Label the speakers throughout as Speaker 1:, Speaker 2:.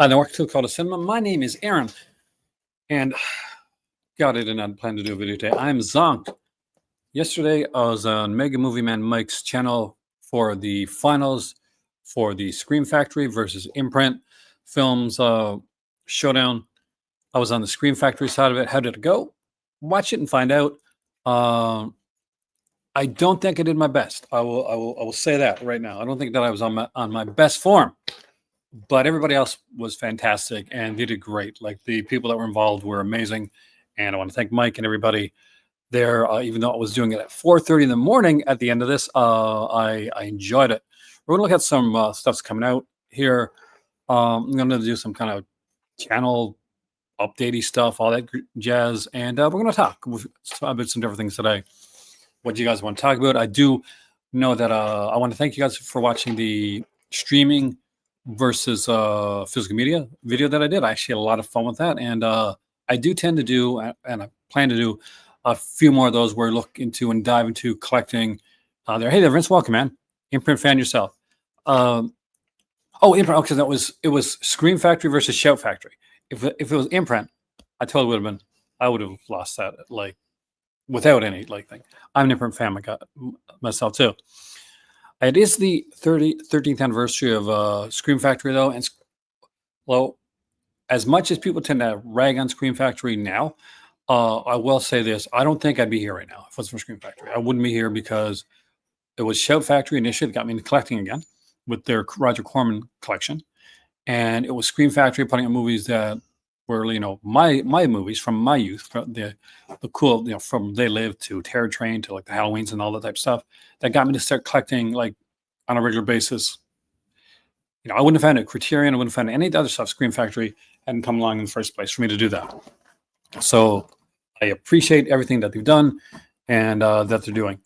Speaker 1: Hi, the Work Called a Cinema. My name is Aaron, and God, I did not plan to do a video today. I'm zonked. Yesterday, I was on Mega Movie Man Mike's channel for the finals for the Scream Factory versus Imprint Films showdown. I was on the Scream Factory side of it. How did it go? Watch it and find out. I don't think I did my best. I will say that right now. I don't think that I was on my best form. But everybody else was fantastic and they did great. Like the people that were involved were amazing. And I want to thank Mike and everybody there, even though I was doing it at 4:30 in the morning at the end of this. I enjoyed it. We're going to look at some stuff's coming out here. I'm going to do some kind of channel updatey stuff, all that jazz. And we're going to talk about some different things today. What do you guys want to talk about? I do know that I want to thank you guys for watching the streaming versus physical media video that I did. I actually had a lot of fun with that, and I do tend to do, and I plan to do a few more of those where I look into and dive into collecting. Hey there, Vince. Welcome, man. Imprint fan yourself. Imprint. Okay, it was Scream Factory versus Shout Factory. If it was Imprint, I totally would have been. I would have lost that like without any thing. I'm an Imprint fan myself too. It is the 13th anniversary of Scream Factory, though. And, well, as much as people tend to rag on Scream Factory now, I will say this. I don't think I'd be here right now if it was for Scream Factory. I wouldn't be here because it was Shout Factory initially that got me into collecting again with their Roger Corman collection. And it was Scream Factory putting out movies that were, my movies from my youth, from the cool, from They Live to Terror Train to like the Halloweens and all that type of stuff that got me to start collecting like on a regular basis. I wouldn't have found a Criterion. I wouldn't have found any other stuff. Scream Factory hadn't come along in the first place for me to do that. So I appreciate everything that they've done and that they're doing.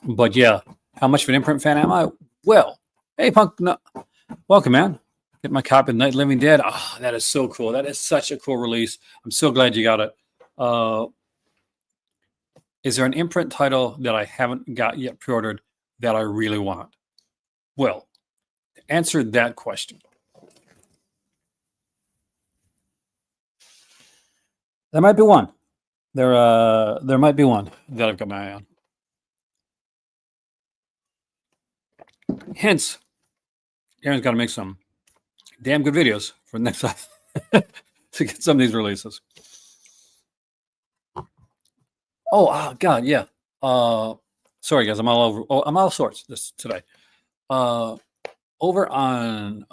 Speaker 1: But yeah, how much of an Imprint fan am I? Well, hey, Punk, no, welcome, man. Get my copy of Night Living Dead. Oh, that is so cool. That is such a cool release. I'm so glad you got it. Is there an Imprint title that I haven't got yet pre-ordered that I really want? Well, to answer that question, there might be one. There might be one that I've got my eye on. Hence, Aaron's got to make some damn good videos for the next time to get some of these releases. Oh God, yeah. Sorry guys, I'm all over. Oh, I'm all sorts this today. Over on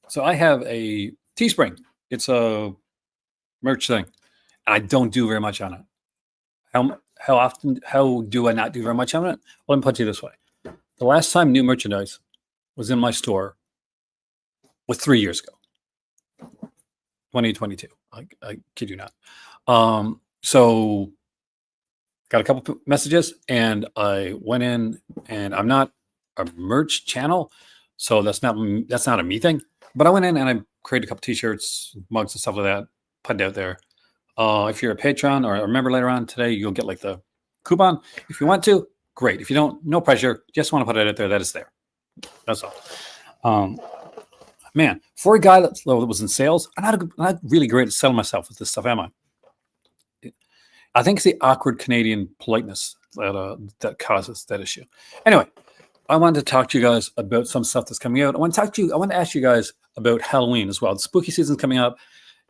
Speaker 1: so I have a Teespring. It's a merch thing. I don't do very much on it. How do I not do very much on it? Well, let me put it this way. The last time new merchandise was in my store was 3 years ago. 2022. I kid you not. So got a couple messages and I went in, and I'm not a merch channel, so that's not a me thing. But I went in and I created a couple t-shirts, mugs and stuff like that, put it out there. If you're a patron or a member later on today, you'll get like the coupon. If you want to, great. If you don't, no pressure. Just want to put it out there that it's there. That's all. Man, for a guy that was in sales, I'm not really great at selling myself with this stuff, am I? I think it's the awkward Canadian politeness that causes that issue. Anyway, I wanted to talk to you guys about some stuff that's coming out. I want to ask you guys about Halloween as well. The spooky season's coming up,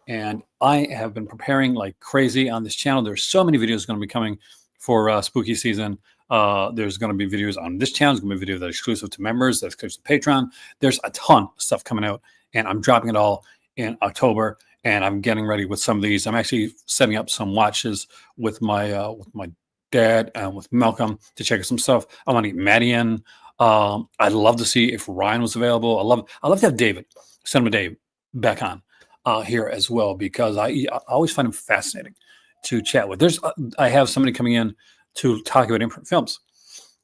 Speaker 1: and I have been preparing like crazy on this channel. There's so many videos going to be coming for spooky season. There's going to be videos on this channel. There's going to be videos that are exclusive to members, that's exclusive to Patreon. There's a ton of stuff coming out, and I'm dropping it all in October. And I'm getting ready with some of these. I'm actually setting up some watches with my dad and with Malcolm to check out some stuff. I want to get Maddie in. I'd love to see if Ryan was available. I love to have David, Cinema Dave, back on here as well, because I always find him fascinating to chat with. I have somebody coming in to talk about Imprint films.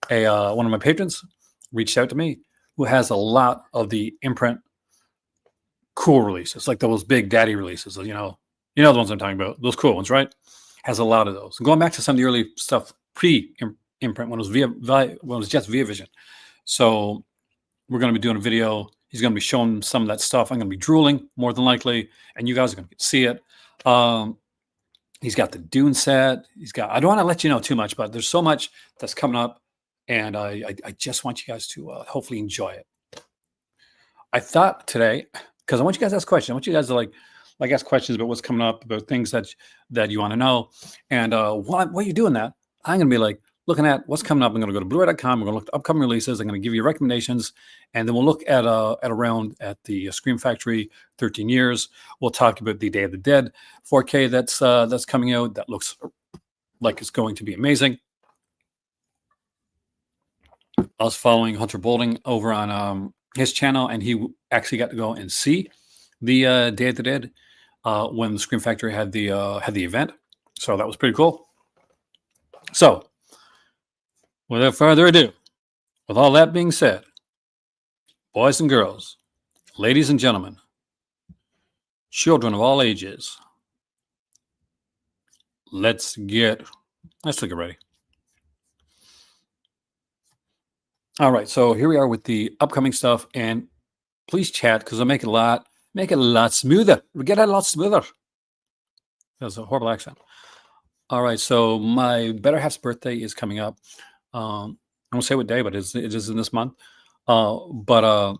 Speaker 1: One of my patrons reached out to me who has a lot of the Imprint cool releases, like those big daddy releases, you know the ones I'm talking about, those cool ones, right? Has a lot of those. And going back to some of the early stuff pre-Imprint when it was just Via Vision. So we're going to be doing a video He's going to be showing some of that stuff. I'm going to be drooling more than likely, and you guys are going to see it. He's got the Dune set. I don't want to let you know too much, but there's so much that's coming up, and I just want you guys to hopefully enjoy it. I thought today, because I want you guys to ask questions. I want you guys to like ask questions about what's coming up, about things that you want to know. And while you're doing that, I'm going to be like looking at what's coming up. I'm going to go to Blu-ray.com. We're going to look at upcoming releases. I'm going to give you recommendations, and then we'll look at around at the Scream Factory 13 years. We'll talk about the Day of the Dead 4K that's coming out. That looks like it's going to be amazing. I was following Hunter Bolding over on his channel, and he actually got to go and see the Day of the Dead when the Scream Factory had the event. So that was pretty cool. So, without further ado, with all that being said, boys and girls, ladies and gentlemen, children of all ages, let's get ready. All right, so here we are with the upcoming stuff, and please chat because I'll make it a lot smoother. We get it a lot smoother. That was a horrible accent. All right, so my better half's birthday is coming up. I won't say what day, but it is in this month. But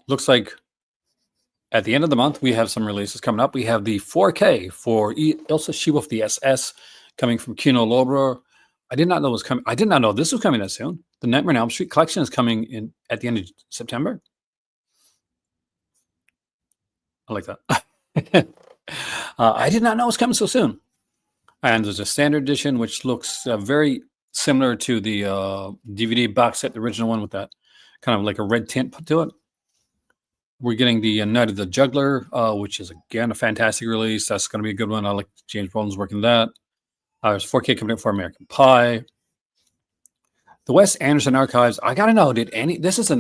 Speaker 1: looks like at the end of the month we have some releases coming up. We have the 4K for Ilsa She-Wolf the SS coming from Kino Lorber. I did not know it was coming. I did not know this was coming that soon. The Nightmare on Elm Street collection is coming in at the end of September. I like that. I did not know it was coming so soon. And there's a standard edition, which looks very similar to the DVD box set, the original one with that kind of like a red tint put to it. We're getting the Night of the Juggler, which is, again, a fantastic release. That's going to be a good one. I like James Brolin's working that. There's 4K coming up for American Pie. The Wes Anderson Archives. I got to know, this is a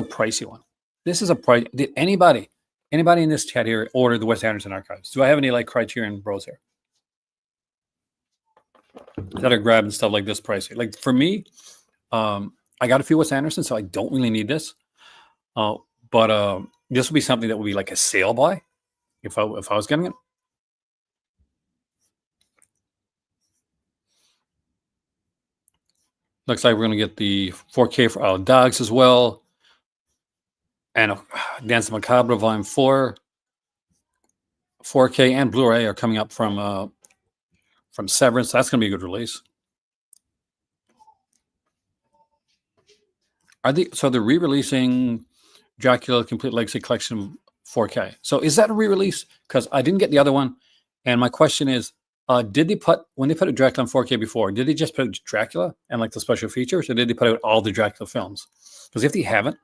Speaker 1: pricey one. This is a price. Did anybody in this chat here order the Wes Anderson Archives? Do I have any like Criterion bros here that are grabbing stuff like this pricey? Like for me, I got a few Wes Anderson, so I don't really need this. But this would be something that would be like a sale buy if I was getting it. Looks like we're going to get the 4K for Isle of Dogs as well. And Dance Macabre Volume 4. 4K and Blu-ray are coming up from Severance. That's going to be a good release. So they're re-releasing Dracula Complete Legacy Collection 4K. So is that a re-release? Because I didn't get the other one. And my question is, when they put a Dracula on 4K before, did they just put Dracula and like the special features, or did they put out all the Dracula films? Because if they haven't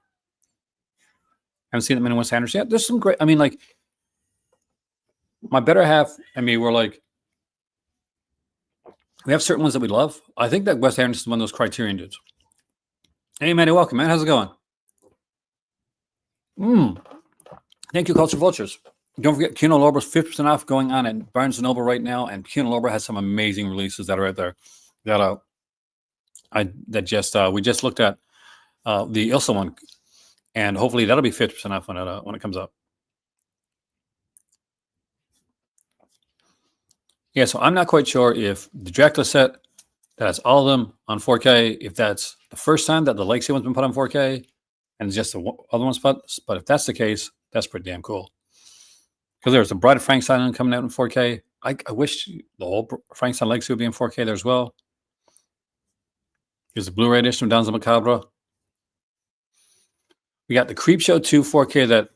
Speaker 1: seen them in Wes Anderson yet, there's some great. I mean, like my better half and me were like, we have certain ones that we love. I think that Wes Anderson is one of those Criterion dudes. Hey, Manny, welcome, man. How's it going? Thank you, Culture Vultures. Don't forget, Kino Lorber's 50% off going on at Barnes & Noble right now, and Kino Lorber has some amazing releases that are out there. We just looked at the Ilsa one, and hopefully that'll be 50% off when it comes up. Yeah, so I'm not quite sure if the Dracula set that has all of them on 4K, if that's the first time that the Legacy one's been put on 4K, and it's just the other one's put. But if that's the case, that's pretty damn cool. Because there's the Bride of Frankenstein coming out in 4K. I wish the whole Frankenstein Legacy would be in 4K there as well. Here's the Blu-ray edition of Danza Macabre. We got the Creepshow 2 4K that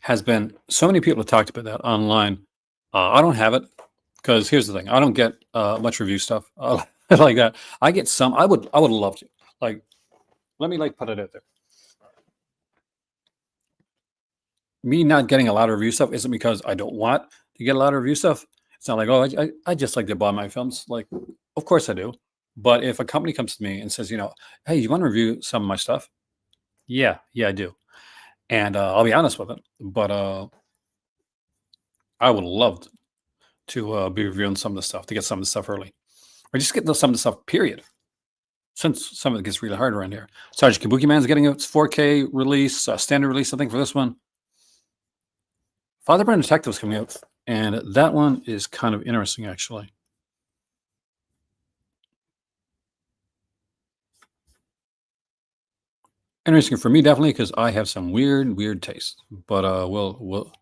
Speaker 1: has been, so many people have talked about that online. I don't have it because here's the thing. I don't get much review stuff like that. I get some. I would love to. Like, let me put it out there. Me not getting a lot of review stuff isn't because I don't want to get a lot of review stuff. It's not like, oh, I just like to buy my films. Like, of course I do. But if a company comes to me and says, hey, you want to review some of my stuff? Yeah, I do. And I'll be honest with it. But I would love to be reviewing some of the stuff, to get some of the stuff early. Or just get some of the stuff, period. since some of it gets really hard around here. Sergeant Kabuki Man's getting its 4K release, standard release, I think, for this one. Father Brown Detective's coming out, and that one is kind of interesting, actually. Interesting for me, definitely, because I have some weird taste. But we'll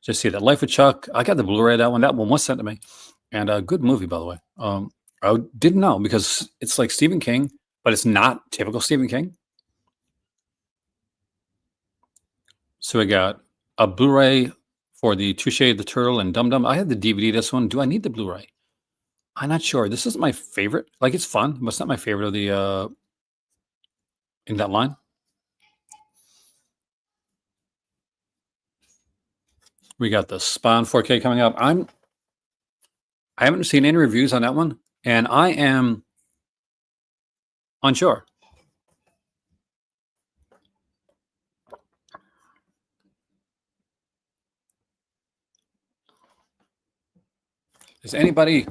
Speaker 1: just see that. Life of Chuck. I got the Blu-ray of that one. That one was sent to me, and a good movie, by the way. I didn't know because it's like Stephen King, but it's not typical Stephen King. So we got a Blu-ray for the Touche the Turtle and Dum Dum. I had the DVD. This one. Do I need the Blu-ray? I'm not sure. This is my favorite. Like, it's fun, but it's not my favorite of the in that line. We got the Spawn 4K coming up. I haven't seen any reviews on that one, and I am unsure. Is anybody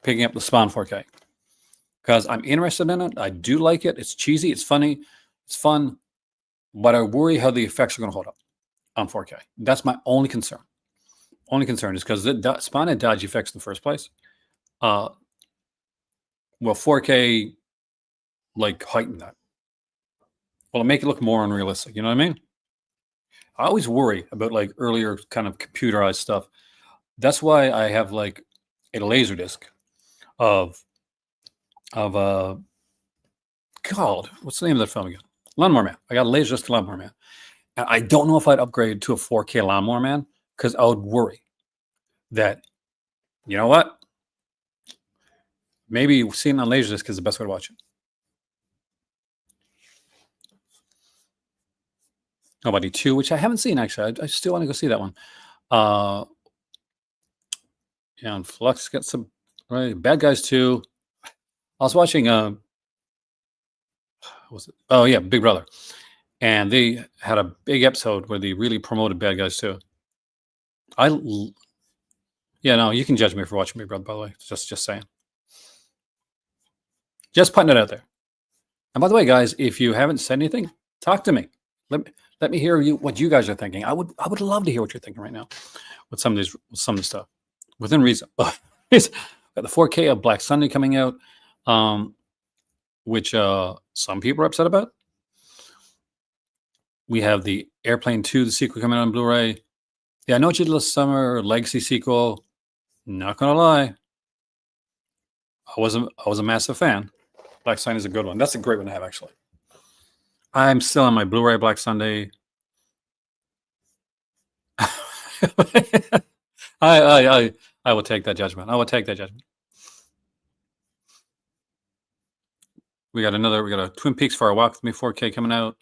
Speaker 1: picking up the Spawn 4K? Because I'm interested in it. I do like it. It's cheesy. It's funny. It's fun. But I worry how the effects are going to hold up on 4K. That's my only concern. Only concern is because Spawn had dodgy effects in the first place. Well, 4K like heighten that. Well, it'll make it look more unrealistic. You know what I mean? I always worry about like earlier kind of computerized stuff. That's why I have like a laser disc of called, what's the name of that film again? Lawnmower Man. I got a laser disc Lawnmower Man. And I don't know if I'd upgrade to a 4K Lawnmower Man because I would worry that, you know what? Maybe seeing it on Laserdisc is the best way to watch it. Nobody 2, which I haven't seen actually. I still want to go see that one. Yeah, and Flux got some right. Bad Guys 2. I was watching was it? Oh yeah, Big Brother. And they had a big episode where they really promoted Bad Guys 2. Yeah, no, you can judge me for watching Big Brother, by the way. Just saying. Just putting it out there. And by the way, guys, if you haven't said anything, talk to me. Let me hear what you guys are thinking. I would love to hear what you're thinking right now with some of the stuff within reason. Got the 4K of Black Sunday coming out, which some people are upset about. We have the Airplane 2, the sequel coming out on Blu-ray. Yeah, I know what you did last summer, Legacy sequel. Not gonna lie, I was a massive fan. Black Sunday is a good one. That's a great one to have, actually. I'm still on my Blu-ray Black Sunday. I will take that judgment. I will take that judgment. We got a Twin Peaks Fire Walk with Me 4K coming out.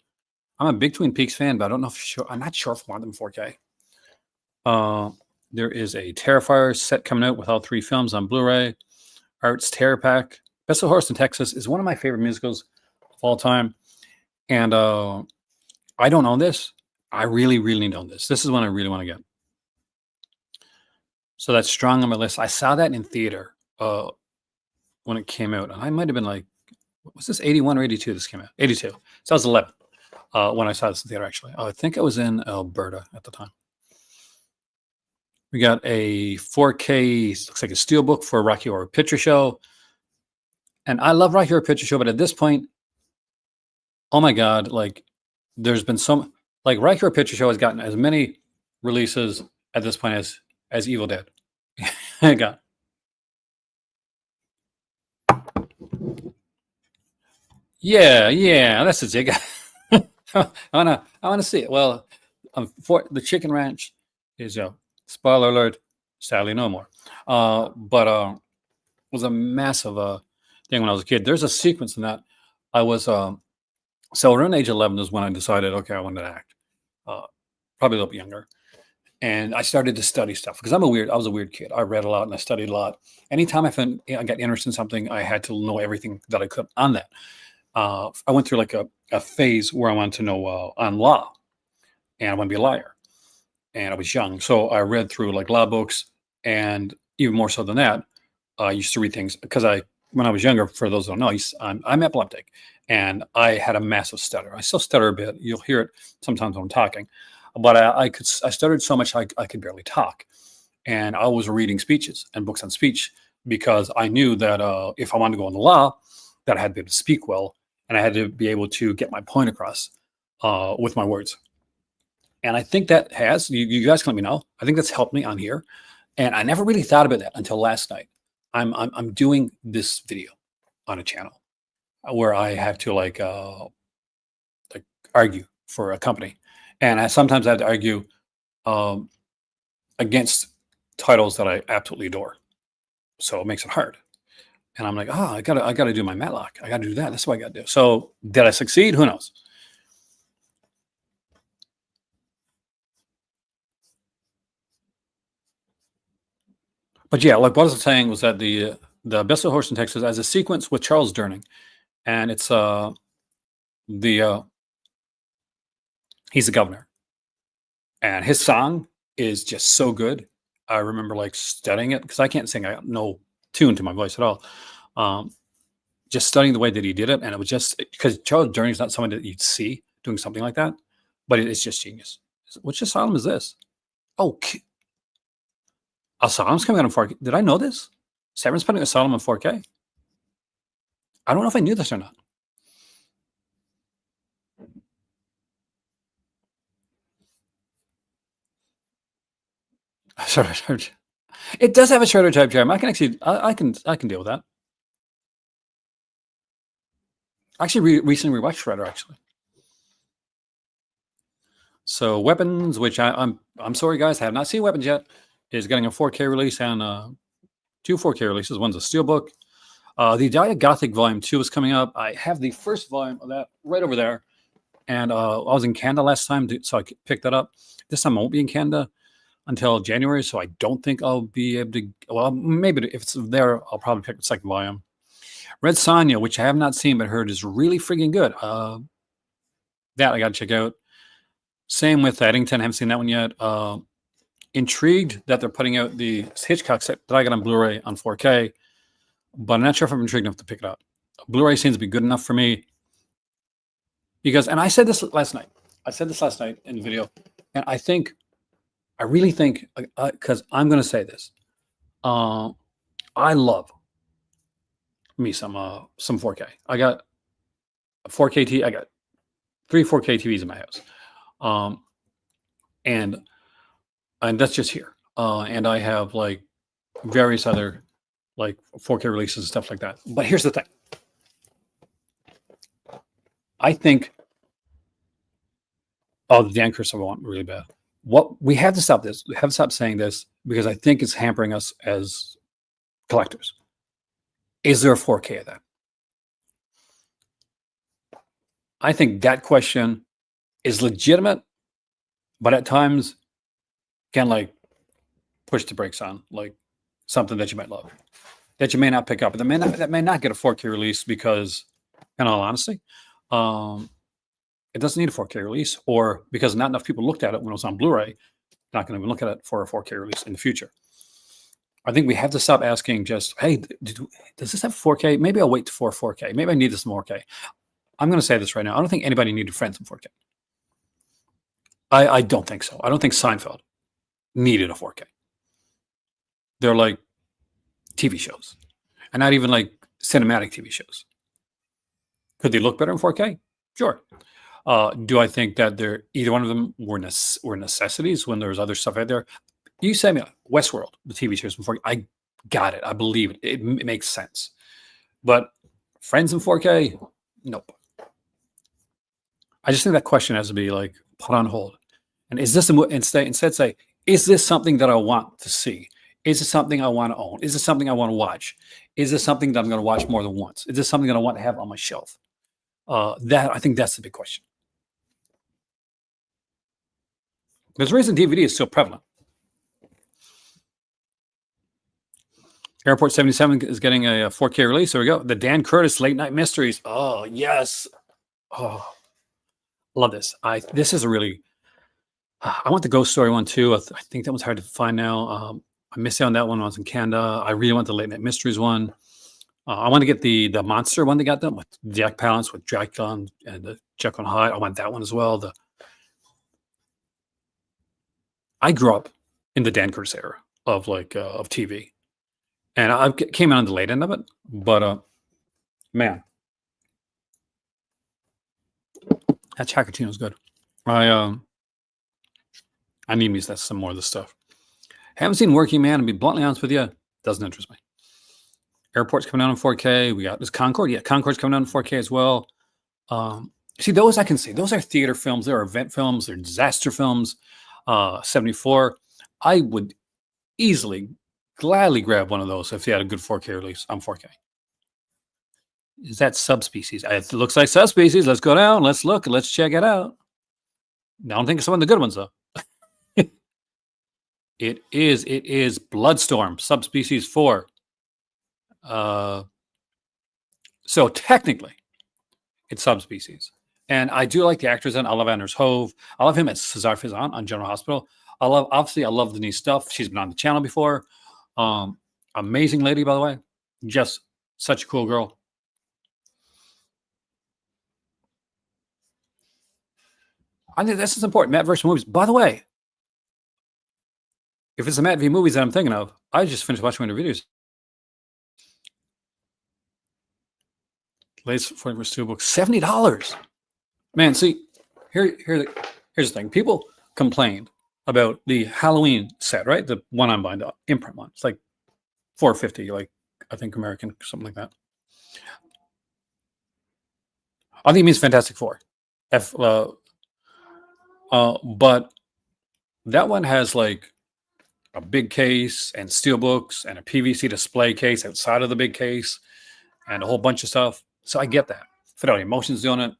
Speaker 1: I'm a big Twin Peaks fan, but I don't know I'm not sure if I want them 4K. There is a Terrifier set coming out with all 3 films on Blu-ray. Art's Terror Pack. Best of Horse in Texas is one of my favorite musicals of all time. And I don't own this. I really need to own this. This is one I really want to get. So that's strong on my list. I saw that in theater when it came out. And I might have been like, was this 81 or 82 this came out? 82. So I was 11 when I saw this in theater, actually. I think I was in Alberta at the time. We got a 4K, looks like a steelbook for Rocky Horror Picture Show. And I love Rocky Horror Picture Show, but at this point, oh my God, like there's been some, like Rocky Horror Picture Show has gotten as many releases at this point as Evil Dead. I got. Yeah, that's it. I wanna see it. Well, for the Chicken Ranch is spoiler alert, sadly no more. But it was a massive thing when I was a kid. There's a sequence in that I was so around age 11 is when I decided, okay, I wanted to act. Probably a little bit younger. And I started to study stuff because I was a weird kid. I read a lot and I studied a lot. Anytime I got interested in something, I had to know everything that I could on that. I went through like a phase where I wanted to know on law and I want to be a liar. And I was young. So I read through like law books, and even more so than that, I used to read things because I when I was younger, for those who don't know, I'm epileptic, and I had a massive stutter. I still stutter a bit. You'll hear it sometimes when I'm talking, but I stuttered so much I could barely talk, and I was reading speeches and books on speech because I knew that if I wanted to go into law, that I had to be able to speak well, and I had to be able to get my point across with my words. And I think that has you guys can let me know. I think that's helped me on here, and I never really thought about that until last night. I'm doing this video on a channel where I have to like argue for a company, and I sometimes have to argue um, against titles that I absolutely adore. So it makes it hard. And I'm like, oh, I gotta do my Matlock. I gotta do that. That's what I gotta do. So did I succeed? Who knows? But yeah, like what I was saying was that the best of horse in Texas as a sequence with Charles Durning, and it's the he's the governor, and his song is just so good. I remember like studying it because I can't sing. I got no tune to my voice at all. Um, just studying the way that he did it, and it was just because Charles Durning is not someone that you'd see doing something like that, but it's just genius. Which asylum is this? Oh, Asylum's coming out in 4K. Did I know this? Severance putting Asylum in 4K. I don't know if I knew this or not. It does have a Shredder type jam. I can actually, I can deal with that. I actually recently rewatched Shredder actually. So Weapons, which I'm sorry guys, I have not seen Weapons yet, is getting a 4K release and two 4K releases. One's a steelbook. The Dahlia Gothic Volume 2 is coming up. I have the first volume of that right over there. And I was in Canada last time, so I picked that up. This time I won't be in Canada until January, so I don't think I'll be able to. Well, maybe if it's there, I'll probably pick the second volume. Red Sonja, which I have not seen but heard is really freaking good. That I got to check out. Same with Eddington. I haven't seen that one yet. Intrigued that they're putting out the Hitchcock set that I got on Blu-ray on 4K, but I'm not sure if I'm intrigued enough to pick it up. Blu-ray seems to be good enough for me because, and I said this last night. I said this last night in the video, and I really think, because I'm going to say this, I love me some 4K. I got a 4K TV. I got 3 4K TVs in my house, and that's just here. And I have like various other like 4K releases and stuff like that. But here's the thing. I think, oh, the Dan Curse I want really bad. What we have to stop this. We have to stop saying this because I think it's hampering us as collectors. Is there a 4K of that? I think that question is legitimate, but at times can like push the brakes on like something that you might love, that you may not pick up, and that may not get a 4K release because, in all honesty, it doesn't need a 4K release, or because not enough people looked at it when it was on Blu-ray, not going to even look at it for a 4K release in the future. I think we have to stop asking just, hey, does this have 4K? Maybe I'll wait for 4K. Maybe I need this in 4K. I'm going to say this right now. I don't think anybody needed Friends in 4K. I don't think so. I don't think Seinfeld needed a 4K. They're like TV shows, and not even like cinematic TV shows. Could they look better in 4K? Sure. Do I think that either one of them were necessities when there was other stuff out there? You say me Westworld, the TV shows in 4K. I got it. I believe it. It makes sense. But Friends in 4K, nope. I just think that question has to be like put on hold. And is this instead say, is this something that I want to see? Is this something I want to own? Is this something I want to watch? Is this something that I'm going to watch more than once? Is this something that I want to have on my shelf? I think that's the big question. There's a reason DVD is so prevalent. Airport 77 is getting a 4K release. There we go. The Dan Curtis Late Night Mysteries. Oh, yes. Oh, love this. This is a really, I want the Ghost Story one too. I think that one's hard to find now. I missed out on that one when I was in Canada. I really want the Late Night Mysteries one. I want to get the monster one they got them with Jack Palance with Dracula and the Jekyll and Hyde. I want that one as well. I grew up in the Dan Curtis era of of TV, and came in on the late end of it. But man, that Chacatino is good. I need me some more of this stuff. Haven't seen Working Man, to be bluntly honest with you, doesn't interest me. Airport's coming out in 4K. We got this Concord. Yeah, Concord's coming out in 4K as well. See, those I can see. Those are theater films. They're event films. They're disaster films. 74. I would easily, gladly grab one of those if they had a good 4K release on 4K. Is that Subspecies? It looks like Subspecies. Let's go down. Let's look. Let's check it out. I don't think it's one of the good ones, though. It is Bloodstorm, Subspecies 4. So technically, it's Subspecies. And I do like the actors in. I love Anders Hove. I love him as Cesar Fizan on General Hospital. I love the new stuff. She's been on the channel before. Amazing lady, by the way. Just such a cool girl. I think this is important. Matt versus movies. By the way, if it's the Matt v movies that I'm thinking of, I just finished watching one of the videos. Latest 40 vs. 2 book, $70. Man, see, here's the thing. People complained about the Halloween set, right? The one I'm buying, the Imprint one. It's like $450, like I think American, something like that. I think it means Fantastic Four. But that one has like a big case and steel books and a PVC display case outside of the big case and a whole bunch of stuff. So I get that. Fidelity Motion's doing it.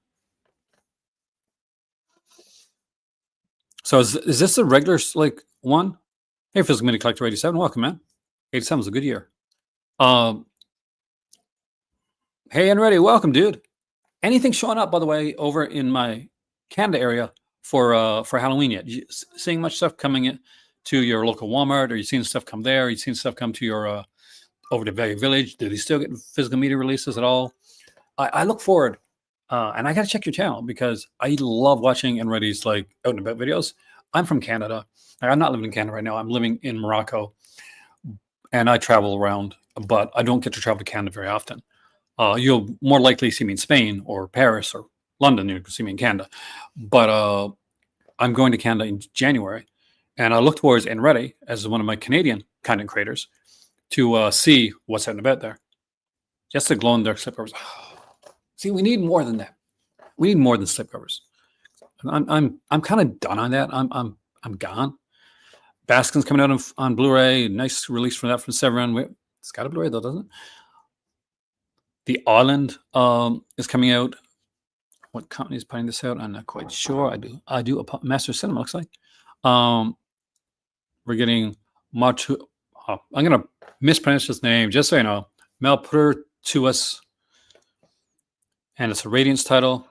Speaker 1: So is this a regular one? Hey, Physical Media Collector 87, welcome, man. 87 was a good year. Hey, and ready, welcome, dude. Anything showing up, by the way, over in my Canada area for Halloween yet? You seeing much stuff coming in to your local Walmart? Or you seeing stuff come there? Are you seeing stuff come to your over to Value Village? Do they still get physical media releases at all? I look forward, and I got to check your channel because I love watching and Ready's out and about videos. I'm from Canada. I'm not living in Canada right now. I'm living in Morocco, and I travel around, but I don't get to travel to Canada very often. You'll more likely see me in Spain or Paris or London. You can see me in Canada, but I'm going to Canada in January, and I look towards Ready as one of my Canadian content creators to see what's out and about there. Just the glow in the dark slipcovers. See, we need more than that. We need more than slipcovers. I'm kind of done on that. I'm gone. Baskin's coming out on Blu-ray. Nice release from that from Severin. It's got a Blu-ray though, doesn't it? The Island is coming out. What company is putting this out? I'm not quite sure. I do. Master Cinema looks like. We're getting Matu. I'm gonna mispronounce his name just so you know. Malpertuis. And it's a Radiance title.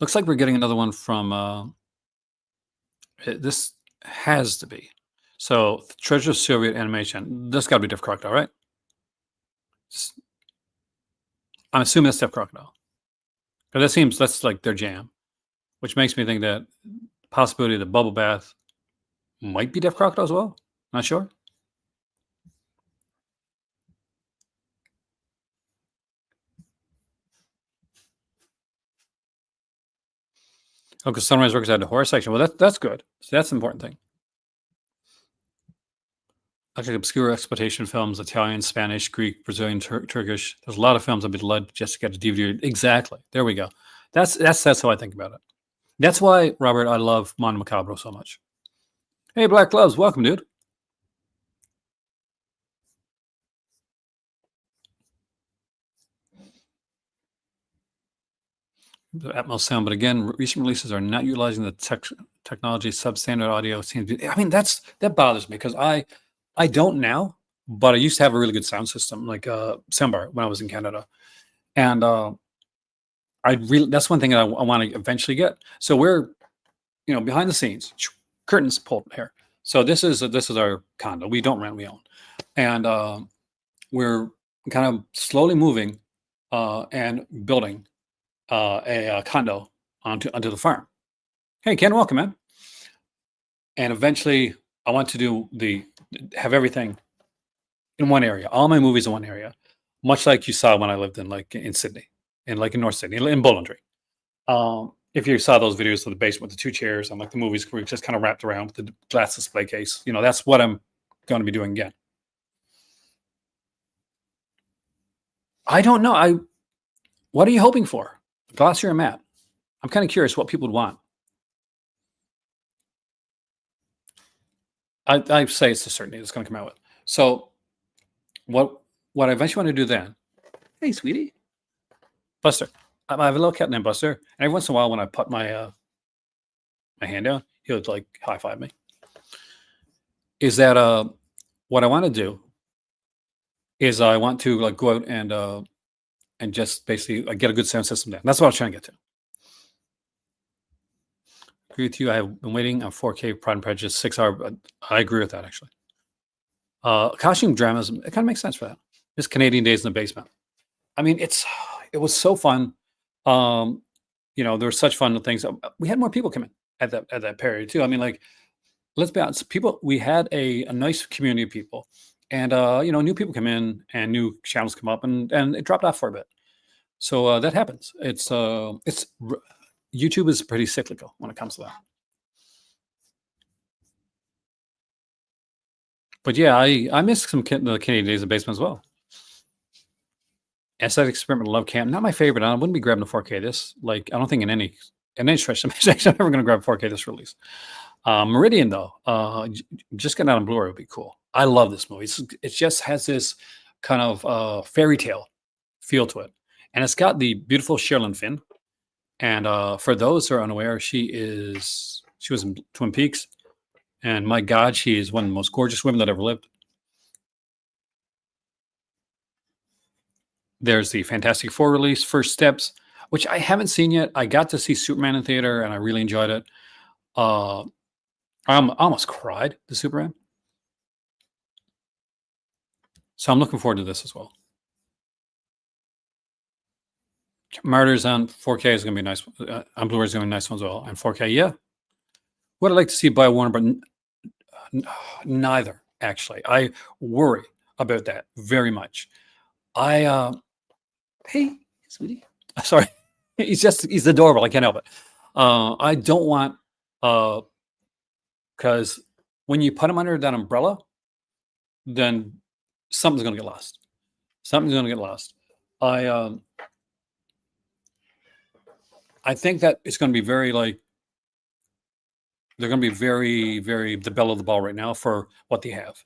Speaker 1: Looks like we're getting another one from. This has to be. So, Treasure of Soviet Animation. This got to be Def Crocodile, right? I'm assuming that's Def Crocodile. Because that's like their jam. Which makes me think that the possibility of the Bubble Bath might be Def Crocodile as well. Not sure. Oh, because Sunrise Workers had the horror section. Well, that's good. So that's an important thing. Actually, obscure exploitation films, Italian, Spanish, Greek, Brazilian, Turkish. There's a lot of films I'd be delighted just to get a DVD. Exactly. There we go. That's how I think about it. That's why, Robert, I love Mon Macabro so much. Hey, Black Gloves, welcome, dude. The Atmos sound, but again, recent releases are not utilizing the technology. Substandard audio seems to be. I mean, that bothers me because I don't now, but I used to have a really good sound system, like soundbar when I was in Canada, and that's one thing that I want to eventually get. So we're, behind the scenes, curtains pulled here. So this is our condo. We don't rent, we own, and we're kind of slowly moving and building a condo onto the farm. Hey, Ken, welcome, man. And eventually, I want to do the have everything in one area, all my movies in one area, much like you saw when I lived in in Sydney, in North Sydney, in Bowlandry. If you saw those videos of the basement with the 2 chairs and like the movies were just kind of wrapped around with the glass display case, that's what I'm going to be doing again. I don't know. What are you hoping for? Glossy or matte? I'm kind of curious what people would want. I say it's the certainty it's going to come out with. So what I eventually want to do then? Hey, sweetie, Buster. I have a little cat named Buster, and every once in a while, when I put my hand down, he would like high five me. Is that what I want to do? Is I want to like go out and just basically get a good sound system down. That's what I was trying to get to. Agree with you. I have been waiting on 4K Pride and Prejudice 6 hour. But I agree with that actually. Costume dramas. It kind of makes sense for that. Just Canadian Days in the Basement. I mean, it was so fun. There were such fun things. We had more people come in at that period too. I mean, like, let's be honest. We had a nice community of people, and new people come in and new channels come up, and it dropped off for a bit. So that happens. YouTube is pretty cyclical when it comes to that. But yeah, I miss the Canadian Days of Basement as well. Aesthetic Experiment Love Camp, not my favorite. I wouldn't be grabbing a 4K this. Like, I don't think in any stretch of imagination I'm ever going to grab 4K this release. Meridian though, just getting out on Blu-ray would be cool. I love this movie. It just has this kind of fairy tale feel to it, and it's got the beautiful Sherilyn Fenn. And for those who are unaware, she was in Twin Peaks, and my God, she is one of the most gorgeous women that ever lived. There's the Fantastic Four release, First Steps, which I haven't seen yet. I got to see Superman in theater, and I really enjoyed it. I almost cried to Superman. So I'm looking forward to this as well. Martyrs on 4K is going to be nice. On Blu-ray is going to be a nice one as well. And 4K, yeah. What I'd like to see by Warner, but neither, actually. I worry about that very much. Hey, sweetie. Sorry. He's adorable. I can't help it. I don't want, because when you put him under that umbrella, then something's going to get lost. Something's going to get lost. I think that it's going to be very they're going to be very, very the belle of the ball right now for what they have.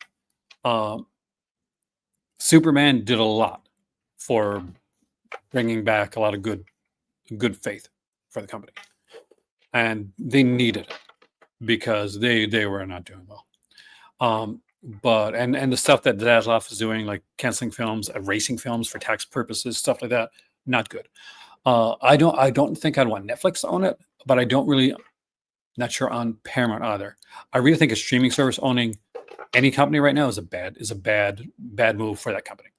Speaker 1: Superman did a lot for bringing back a lot of good faith for the company, and they needed it because they were not doing well. But the stuff that Zaslav is doing, like canceling films, erasing films for tax purposes, stuff like that, not good. I don't think I'd want Netflix to own it, but not sure on Paramount either. I really think a streaming service owning any company right now is a bad move for that company,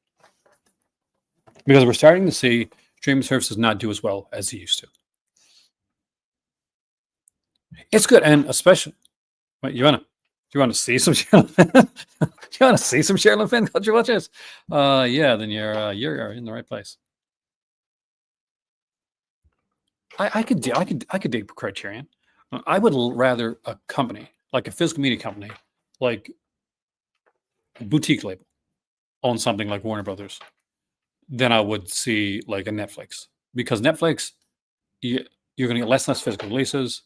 Speaker 1: because we're starting to see streaming services not do as well as they used to. It's good, and especially, what you want to see some Sherilyn Fenn? You want to see some Sherilyn Fenn culture watches? Yeah, then you're in the right place. I could dig Criterion. I would rather a company like a physical media company, like a boutique label, own something like Warner Brothers, than I would see like a Netflix. Because Netflix, you're going to get less and less physical releases.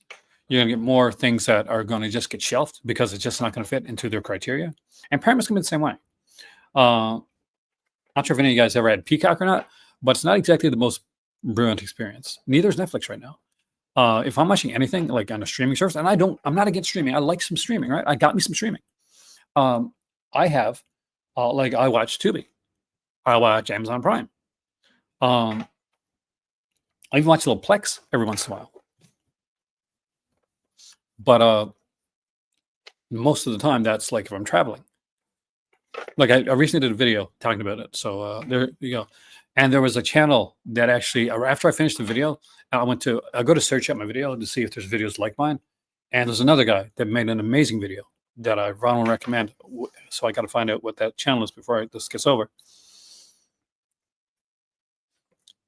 Speaker 1: You're going to get more things that are going to just get shelved because it's just not going to fit into their criteria. And Paramount's going to be the same way. Not sure if any of you guys ever had Peacock or not, but it's not exactly the most brilliant experience. Neither is Netflix right now. If I'm watching anything like on a streaming service, and I'm not against streaming. I like some streaming, right? I got me some streaming. I have, I watch Tubi. I watch Amazon Prime. I even watch a little Plex every once in a while. But most of the time, that's like if I'm traveling. Like I recently did a video talking about it. So there you go. And there was a channel that actually, after I finished the video, I go to search out my video to see if there's videos like mine. And there's another guy that made an amazing video that I want to recommend. So I got to find out what that channel is before this gets over.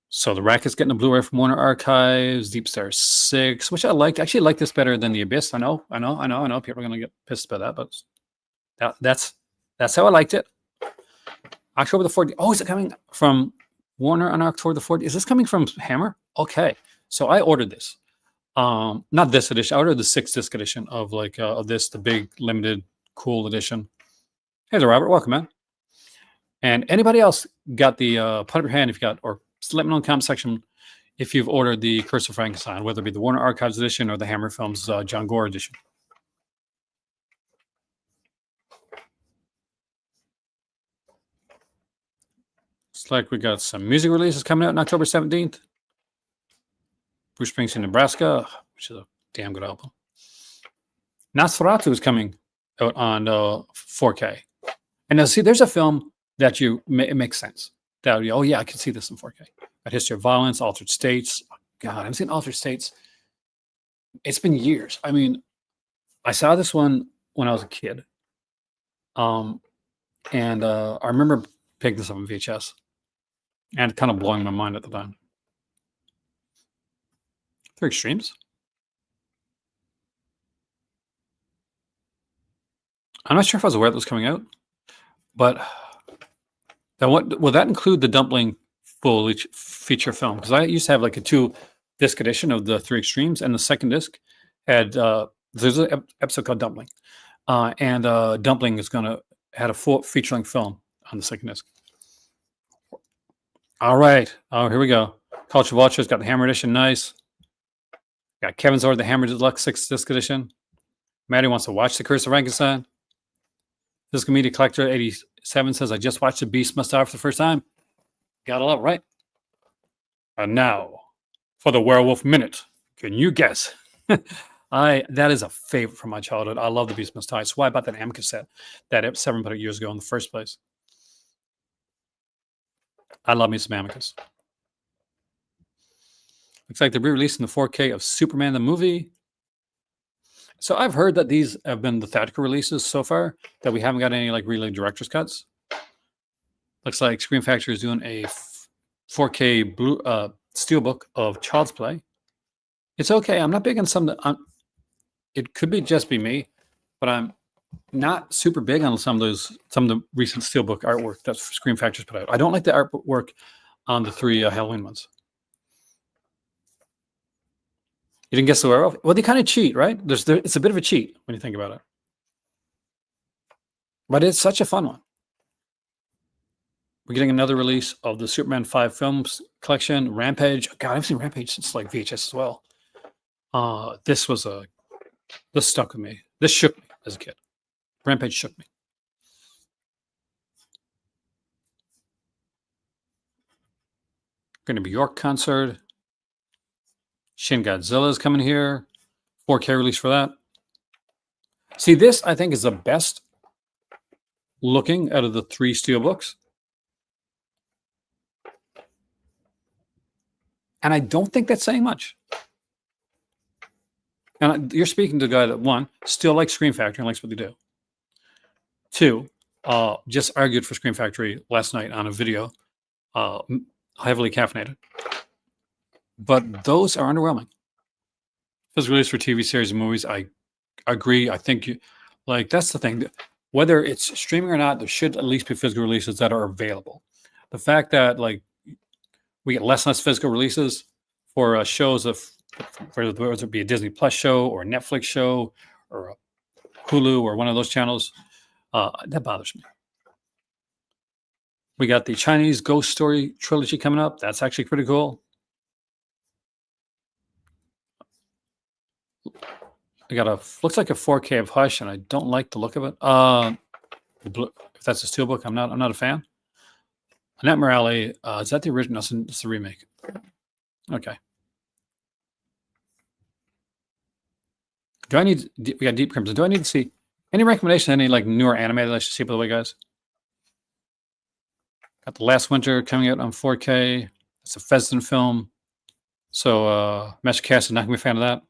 Speaker 1: So the Rack is getting a Blu-ray from Warner Archives, Deep Star 6, which I liked. I actually like this better than The Abyss. I know. People are going to get pissed about that, but that's how I liked it. October the 14th. Oh, is it coming from Warner on October the 14th? Is this coming from Hammer? Okay. So I ordered this. Not this edition. I ordered the 6-disc edition of this, the big limited cool edition. Hey there, Robert. Welcome, man. And anybody else got the put up your hand if you got, or let me know in the comment section if you've ordered the Curse of Frankenstein, whether it be the Warner Archives edition or the Hammer Films John Gore edition. Looks like we got some music releases coming out on October 17th. Bruce Springsteen, Nebraska, which is a damn good album. Nosferatu is coming out on 4K. And now, see, there's a film that it makes sense. That, oh, yeah, I can see this in 4K. Got History of Violence, Altered States. God, I haven't seen Altered States. It's been years. I mean, I saw this one when I was a kid. And I remember picking this up on VHS. And kind of blowing my mind at the time. 3 Extremes. I'm not sure if I was aware that was coming out, but will that include the Dumpling full feature film? Because I used to have like a 2-disc edition of the 3 Extremes, and the second disc had there's an episode called Dumpling, and Dumpling is had a full feature-length film on the second disc. All right, here we go. Culture Vulture's got the Hammer edition, nice. Got Kevin's ordered the Hammer Deluxe 6-disc edition. Maddie wants to watch The Curse of Frankenstein. Physical Media Collector 87 says, I just watched The Beast Must Die for the first time. Gotta love it, right? And now, for the Werewolf Minute. Can you guess? That is a favorite from my childhood. I love The Beast Must Die. That's why I bought that Amicus set that 7 years ago in the first place. I love me some Amicus. Looks like they're re-releasing the 4K of Superman the movie. So I've heard that these have been the theatrical releases so far, that we haven't got any like really director's cuts. Looks like Scream Factory is doing a 4K steelbook of Child's Play. It's okay. I'm not big on some. It could just be me, but I'm not super big on some of the recent steelbook artwork that Scream Factory's put out. I don't like the artwork on the 3 Halloween ones. You didn't guess the werewolf? Well, they kind of cheat, right? It's a bit of a cheat when you think about it. But it's such a fun one. We're getting another release of the Superman 5 films collection, Rampage. God, I've seen Rampage since like VHS as well. This stuck with me. This shook me as a kid. Rampage shook me. Going to be York concert. Shin Godzilla is coming here. 4K release for that. See, this I think is the best looking out of the 3 steelbooks. And I don't think that's saying much. And you're speaking to a guy that, 1, still likes Scream Factory and likes what they do. 2, just argued for Scream Factory last night on a video, heavily caffeinated. But those are underwhelming. Physical release for TV series and movies, I agree. I think that's the thing. Whether it's streaming or not, there should at least be physical releases that are available. The fact that we get less and less physical releases for shows whether it be a Disney Plus show or a Netflix show or a Hulu or one of those channels, that bothers me. We got the Chinese Ghost Story trilogy coming up. That's actually pretty cool. I got looks like a 4K of Hush, and I don't like the look of it. If that's a steelbook, I'm not a fan. Nightmare Alley, is that the original? It's the remake. Okay. We got Deep Crimson. Do I need to see any recommendation? Any newer anime that I should see, by the way, guys? Got The Last Winter coming out on 4K. It's a Fezden film. So Master Cass is not gonna be a fan of that.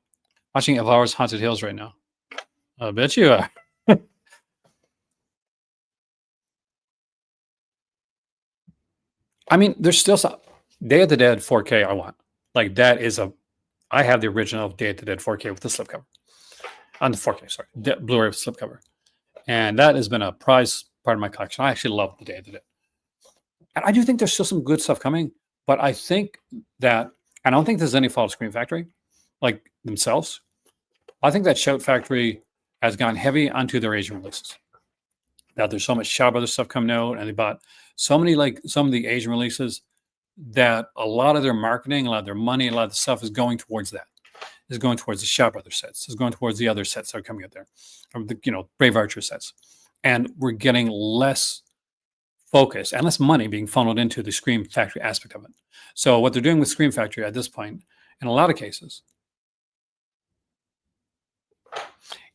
Speaker 1: Watching Elvira's Haunted Hills right now. I bet you are. I mean, there's still some Day of the Dead 4K I want. Like that is a I have the original Day of the Dead 4K with the slipcover. On the 4K, sorry. Blu-ray with slipcover. And that has been a prize part of my collection. I actually love the Day of the Dead. And I do think there's still some good stuff coming, but I think that I don't think there's any fault of Scream Factory, like themselves. I think that Shout Factory has gone heavy onto their Asian releases. That there's so much Shaw Brothers stuff coming out, and they bought so many like some of the Asian releases that a lot of their marketing, a lot of their money, a lot of the stuff is going towards that. Is going towards the Shaw Brothers sets. Is going towards the other sets that are coming out there, or the Brave Archer sets, and we're getting less focus and less money being funneled into the Scream Factory aspect of it. So what they're doing with Scream Factory at this point, in a lot of cases,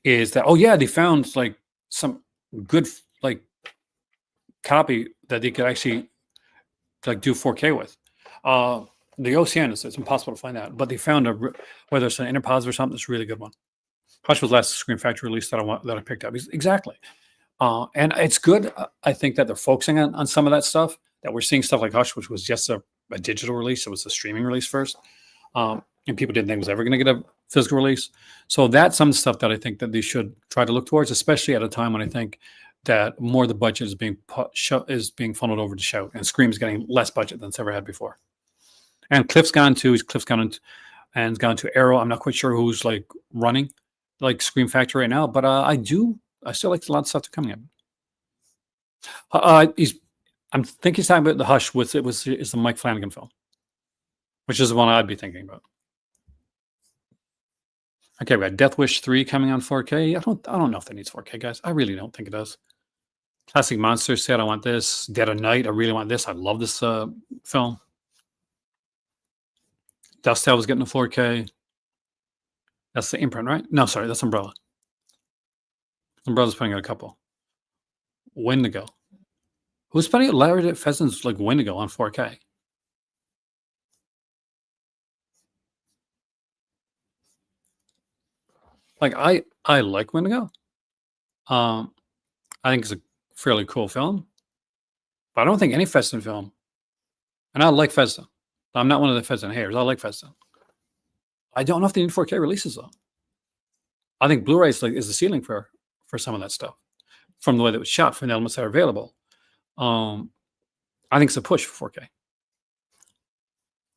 Speaker 1: is that they found like some good like copy that they could actually like do 4K with. The OCN it's impossible to find that, but they found whether it's an Interpos or something, it's a really good one. Hush was the last Scream Factory release that I picked up. Exactly. And it's good. I think that they're focusing on some of that stuff, that we're seeing stuff like Hush, which was just a digital release. It was a streaming release first. And people didn't think it was ever going to get a physical release. So that's some stuff that I think that they should try to look towards, especially at a time when I think that more of the budget is being funneled over to Shout, and Scream's getting less budget than it's ever had before. And Cliff's gone too. Cliff's gone and gone to Arrow. I'm not quite sure who's like running like Scream Factory right now, but I still like a lot of stuff to coming up. I think he's talking about the Hush. Is the Mike Flanagan film, which is the one I'd be thinking about. Okay, we got Death Wish 3 coming on 4K. I don't know if that needs 4K, guys. I really don't think it does. Classic Monsters said I want this. Dead of Night, I really want this. I love this film. Dust Tail was getting a 4K. That's the Imprint, right? No, sorry, that's Umbrella. Umbrella's putting out a couple. Wendigo. Who's putting out Larry Fezden's like Wendigo on 4K? Like I like Wendigo. I think it's a fairly cool film, but I don't think any Fezden film. And I like Fezden. I'm not one of the Fezden haters. I like Fezden. I don't know if they need 4K releases though. I think Blu-ray is the ceiling for some of that stuff, from the way that it was shot, from the elements that are available. I think it's a push for 4K.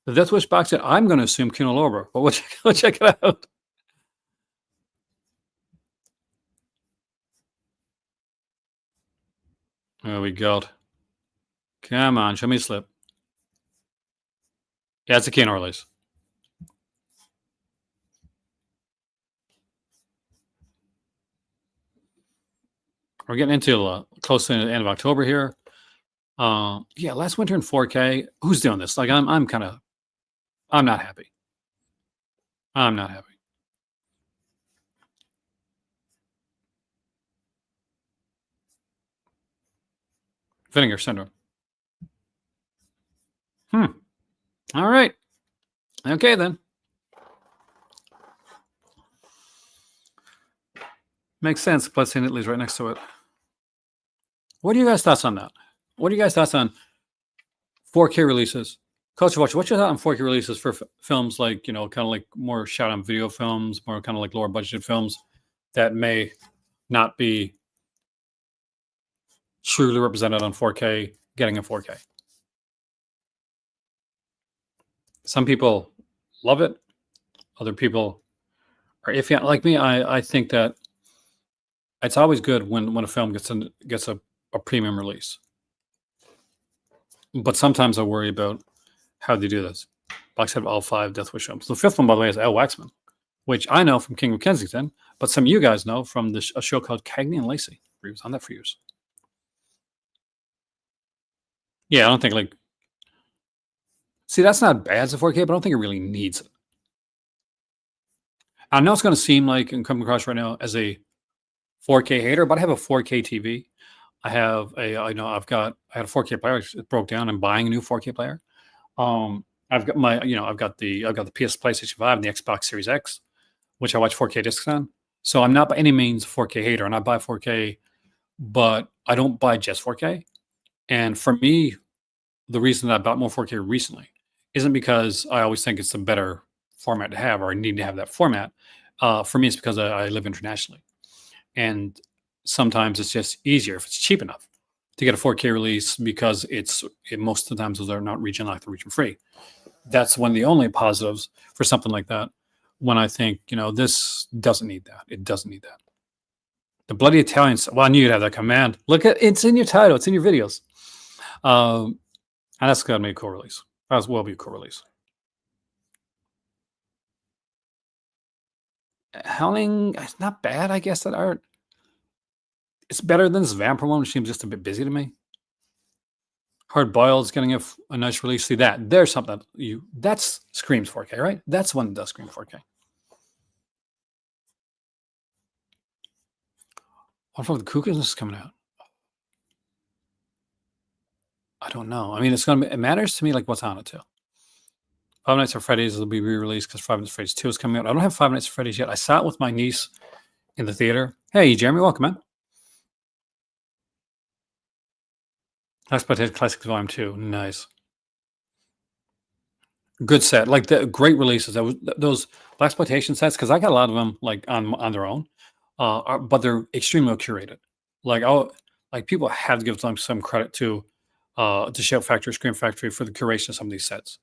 Speaker 1: The Death Wish box set, I'm going to assume Kino Lorber, but we'll check it out. There we go. Come on, show me a slip. Yeah, it's a Kino release. We're getting into close to the end of October here. Yeah, Last Winter in 4K. Who's doing this? Like, I'm not happy. I'm not happy. Vinegar Syndrome. All right. Okay, then. Makes sense. Plus, in Italy's right next to it. What are you guys' thoughts on that? What are you guys' thoughts on 4K releases? Culture Watch, what's your thought on 4K releases for films like, kind of like more shot on video films, more kind of like lower budgeted films that may not be truly represented on 4K, getting a 4K? Some people love it. Other people are iffy. Like me, I think that it's always good when a film gets a premium release. But sometimes I worry about how they do this. Box set of all 5 Death Wish films. The 5th one, by the way, is Al Waxman, which I know from King of Kensington, but some of you guys know from a show called Cagney and Lacey, where he was on that for years. Yeah, I don't think see, that's not bad as a 4K, but I don't think it really needs it. I know it's going to seem like, and come across right now as a 4K hater, but I have a 4K TV. I have I had a 4K player. It broke down. I'm buying a new 4K player. I've got I've got the PS PlayStation 5 and the Xbox Series X, which I watch 4K discs on. So I'm not by any means a 4K hater, and I buy 4K, but I don't buy just 4K. And for me, the reason that I bought more 4K recently isn't because I always think it's a better format to have or I need to have that format. For me, it's because I live internationally, and sometimes it's just easier if it's cheap enough to get a 4K release because most of the times those are not region locked or region free. That's one of the only positives for something like that. When I think, this doesn't need that. It doesn't need that. The bloody Italians. Well, I knew you'd have that command. Look at it's in your title. It's in your videos. And that's got to be a cool release. That as well be a cool release. Howling, it's not bad, I guess, that art. It's better than this Vampire one, which seems just a bit busy to me. Hard Boiled's getting a nice release. See that? There's something that's screams 4K, right? That's one that does scream 4K. What if the Cuckoo is coming out? I don't know. I mean, it matters to me like what's on it too. Five Nights at Freddy's will be re-released because Five Nights at Freddy's 2 is coming out. I don't have Five Nights at Freddy's yet. I saw it with my niece in the theater. Hey, Jeremy, welcome, man. Exploitation Classics Volume 2. Nice. Good set. Like the great releases. Those Blaxploitation sets, because I got a lot of them like on their own, but they're extremely well curated. Like people have to give them some credit to Shout Factory, Scream Factory for the curation of some of these sets.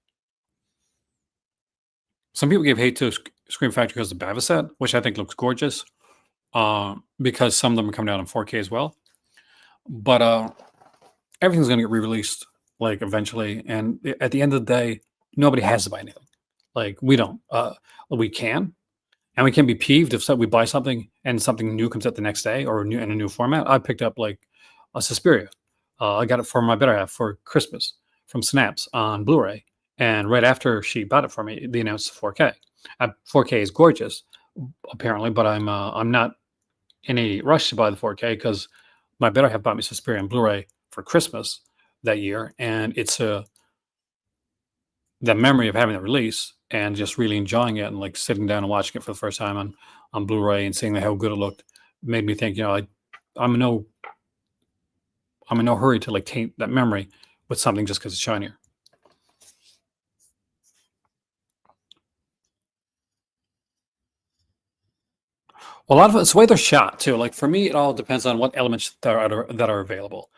Speaker 1: Some people give hate to Scream Factory because of the Bava set, which I think looks gorgeous, because some of them are coming out in 4K as well. But everything's going to get re-released like eventually, and at the end of the day, nobody has to buy anything. Like we don't. We can, and we can be peeved if we buy something and something new comes out the next day or in a new format. I picked up like a Suspiria. I got it for my better half for Christmas from Snaps on Blu-ray, and right after she bought it for me, they announced 4K. 4K is gorgeous, apparently, but I'm not in a rush to buy the 4K because my better half bought me Suspiria on Blu-ray for Christmas that year, and it's the memory of having the release and just really enjoying it and like sitting down and watching it for the first time on Blu-ray and seeing how good it looked made me think, I'm in no hurry to like taint that memory with something just because it's shinier. Well, a lot of it's the way they're shot too. Like for me, it all depends on what elements that are available,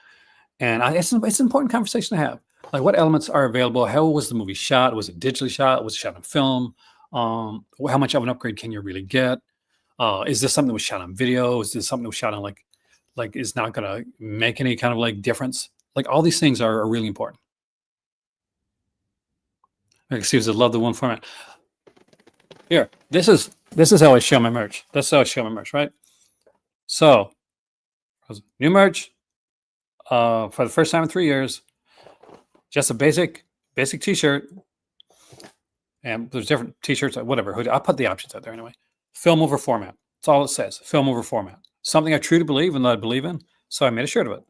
Speaker 1: and it's an important conversation to have. Like what elements are available? How was the movie shot? Was it digitally shot? Was it shot on film? How much of an upgrade can you really get? Is this something that was shot on video? Is this something that was shot on like is not going to make any kind of like difference? Like all these things are really important. Like Steve says, love the one format. Here, this is how I show my merch. That's how I show my merch, right? So, new merch for the first time in 3 years. Just a basic T-shirt, and there's different T-shirts, whatever. I'll put the options out there anyway. Film over format. That's all it says. Film over format. Something I truly believe and that I believe in. So I made a shirt of it.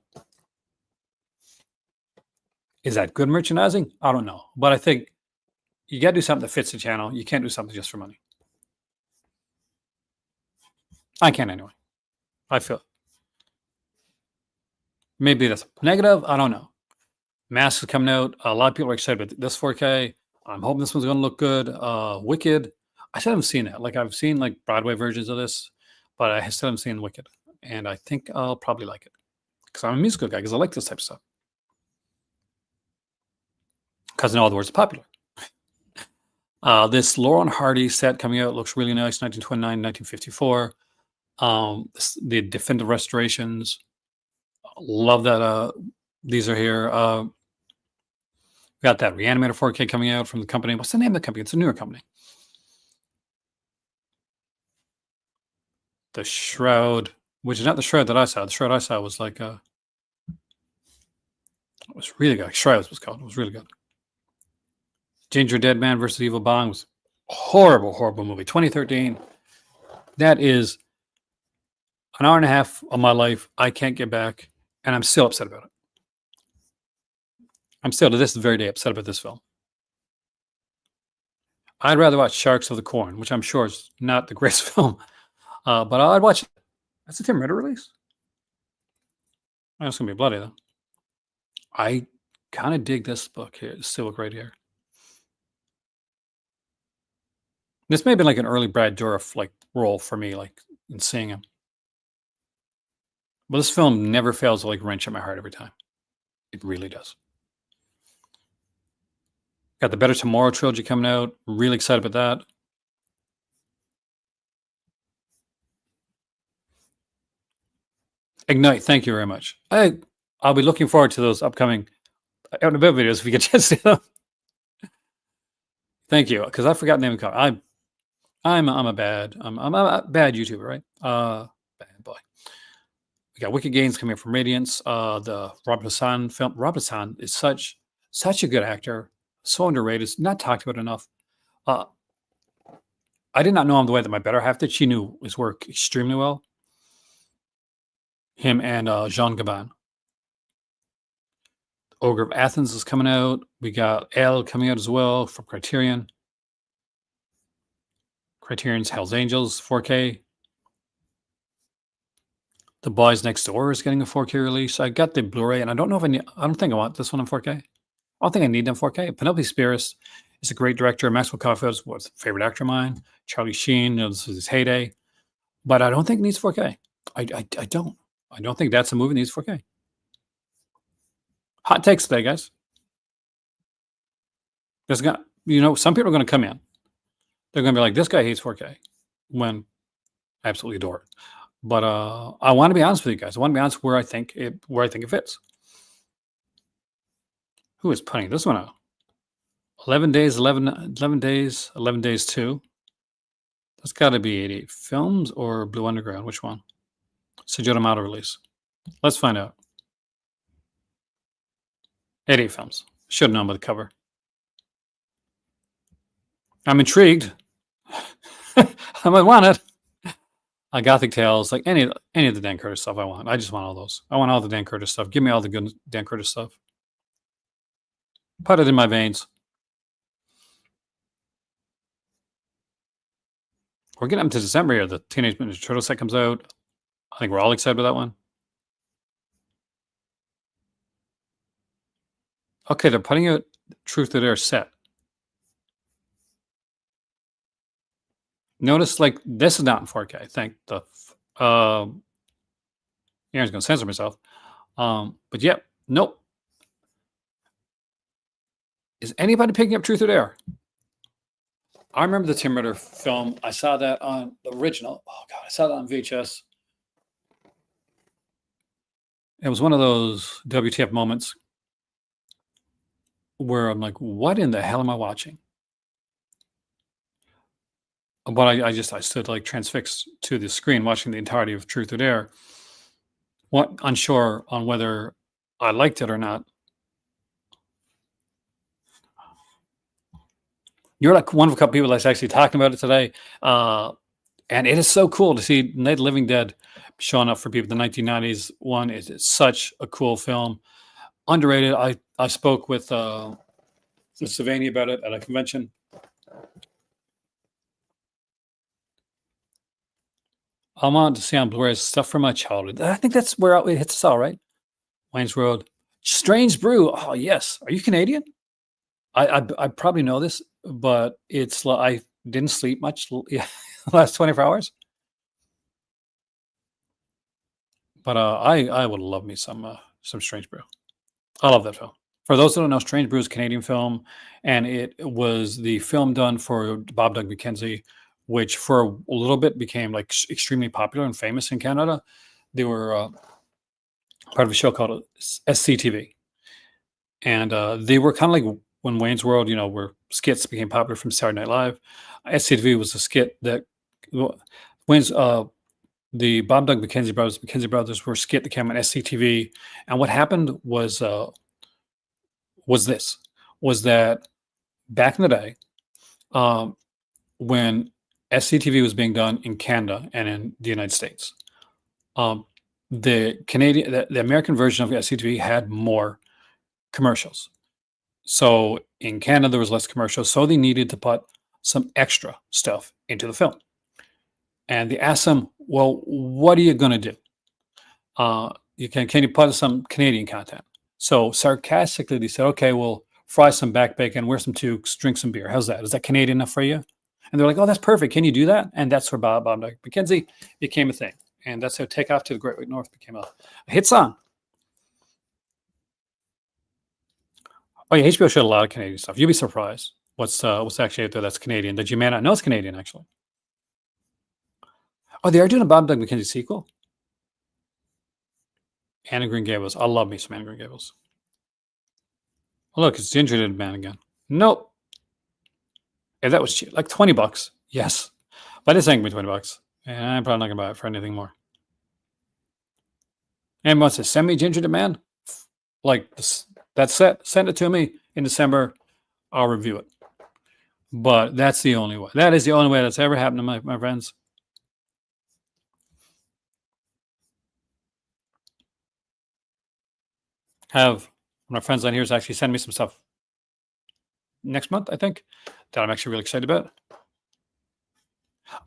Speaker 1: Is that good merchandising? I don't know, but I think you got to do something that fits the channel. You can't do something just for money. I can't anyway. I feel maybe that's negative. I don't know. Mask is coming out. A lot of people are excited about this 4K. I'm hoping this one's going to look good. Wicked. I still haven't seen it. Like I've seen like Broadway versions of this, but I still haven't seen Wicked, and I think I'll probably like it because I'm a musical guy because I like this type of stuff. Because in all the words, popular. This Laurel and Hardy set coming out looks really nice. 1929, 1954. The definitive restorations. Love that. These are here. Got that Reanimator 4K coming out from the company. What's the name of the company? It's a newer company. The Shroud, which is not the Shroud that I saw. The Shroud I saw was like it was really good. Shroud was called. It was really good. Ginger Dead Man versus Evil Bong was horrible movie. 2013. That is an hour and a half of my life I can't get back. and I'm still upset about it. I'm still to this very day upset about this film. I'd rather watch Sharks of the Corn, which I'm sure is not the greatest film, but I'd watch it. That's a Tim Ritter release. Oh, it's gonna be bloody though. I kind of dig this book here, this book right here. This may have been like an early Brad Dourif like role for me, like in seeing him. But this film never fails to like wrench at my heart every time. It really does. Got the Better Tomorrow trilogy coming out. Really excited about that. Ignite. Thank you very much. I'll be looking forward to those upcoming out and about videos if we get a chance to see them. Thank you, because I forgot the name of the company. I'm a bad YouTuber, right? Bad boy. We got Wicked Gains coming from Radiance. The Rob Hassan film. Rob Hassan is such a good actor, so underrated, not talked about enough. I did not know him the way that my better half did. She knew his work extremely well. Him and Jean Gabin. Ogre of Athens is coming out. We got Elle coming out as well from Criterion. Criterion's Hell's Angels 4K. The Boys Next Door is getting a 4K release. I got the Blu-ray, and I don't know if I don't think I want this one in 4K. I don't think I need them 4K. Penelope Spheris is a great director. Maxwell Caulfield was a favorite actor of mine. Charlie Sheen, this is his heyday. But I don't think it needs 4K. I don't. I don't think that's a movie that needs 4K. Hot takes today, guys. There's got, some people are going to come in. They're going to be like, this guy hates 4K, when I absolutely adore it. But I want to be honest with you guys. I want to be honest where I think it fits. Who is putting this one out? 11 days, 11 days, 11 days 2. That's got to be 88 Films or Blue Underground. Which one? Seijiro Mata release. Let's find out. 88 Films. Should have known by the cover. I'm intrigued. I might want it. Gothic Tales, like any of the Dan Curtis stuff I want. I just want all those. I want all the Dan Curtis stuff. Give me all the good Dan Curtis stuff. Put it in my veins. We're getting up to December here. The Teenage Mutant Ninja Turtles set comes out. I think we're all excited about that one. Okay, they're putting out Truth or Dare set. Notice, like, this is not in 4K. I think the Aaron's gonna censor myself. But yep, nope. Is anybody picking up Truth or Dare? I remember the Tim Ritter film. I saw that on the original. Oh god, I saw that on VHS. It was one of those WTF moments where I'm like, what in the hell am I watching? But I stood like transfixed to the screen watching the entirety of Truth or Dare, unsure on whether I liked it or not. You're like one of a couple people that's actually talking about it today. And it is so cool to see Night of the Living Dead showing up for people. The 1990s one is such a cool film. Underrated. I spoke with Savani about it at a convention. I'm on to see on Blu-ray stuff from my childhood. I think that's where it hits us all, right? Wayne's World. Strange Brew. Oh, yes. Are you Canadian? I probably know this, but it's I didn't sleep much the last 24 hours. But I would love me some Strange Brew. I love that film. For those that don't know, Strange Brew is a Canadian film, and it was the film done for Bob Doug McKenzie, which for a little bit became like extremely popular and famous in Canada. They were part of a show called SCTV, and they were kind of like when Wayne's World, where skits became popular from Saturday Night Live. SCTV was a skit that Wayne's the Bob Doug McKenzie brothers were a skit that came on SCTV, and what happened was that back in the day, when SCTV was being done in Canada and in the United States, the American version of SCTV had more commercials. So in Canada, there was less commercials. So they needed to put some extra stuff into the film. And they asked them, well, what are you going to do? Can you put some Canadian content? So sarcastically, they said, okay, we'll fry some back bacon, wear some toques, drink some beer. How's that? Is that Canadian enough for you? And they're like, oh, that's perfect. Can you do that? And that's where Bob McKenzie became a thing. And that's how Take Off to the Great White North became a hit song. Oh yeah, HBO showed a lot of Canadian stuff. You'd be surprised what's actually out there that's Canadian that you may not know is Canadian, actually. Oh, they are doing a Bob Doug McKenzie sequel. Anne of Green Gables. I love me some Anne of Green Gables. Oh, look, it's Ginger Man again. Nope. If that was cheap, like $20. Yes. But it's saying me $20. And I'm probably not going to buy it for anything more. And wants to send me Ginger Man? Like, that's it. Send it to me in December. I'll review it. But that's the only way. That is the only way that's ever happened to my friends. Have my friends on here is actually send me some stuff next month, I think, that I'm actually really excited about.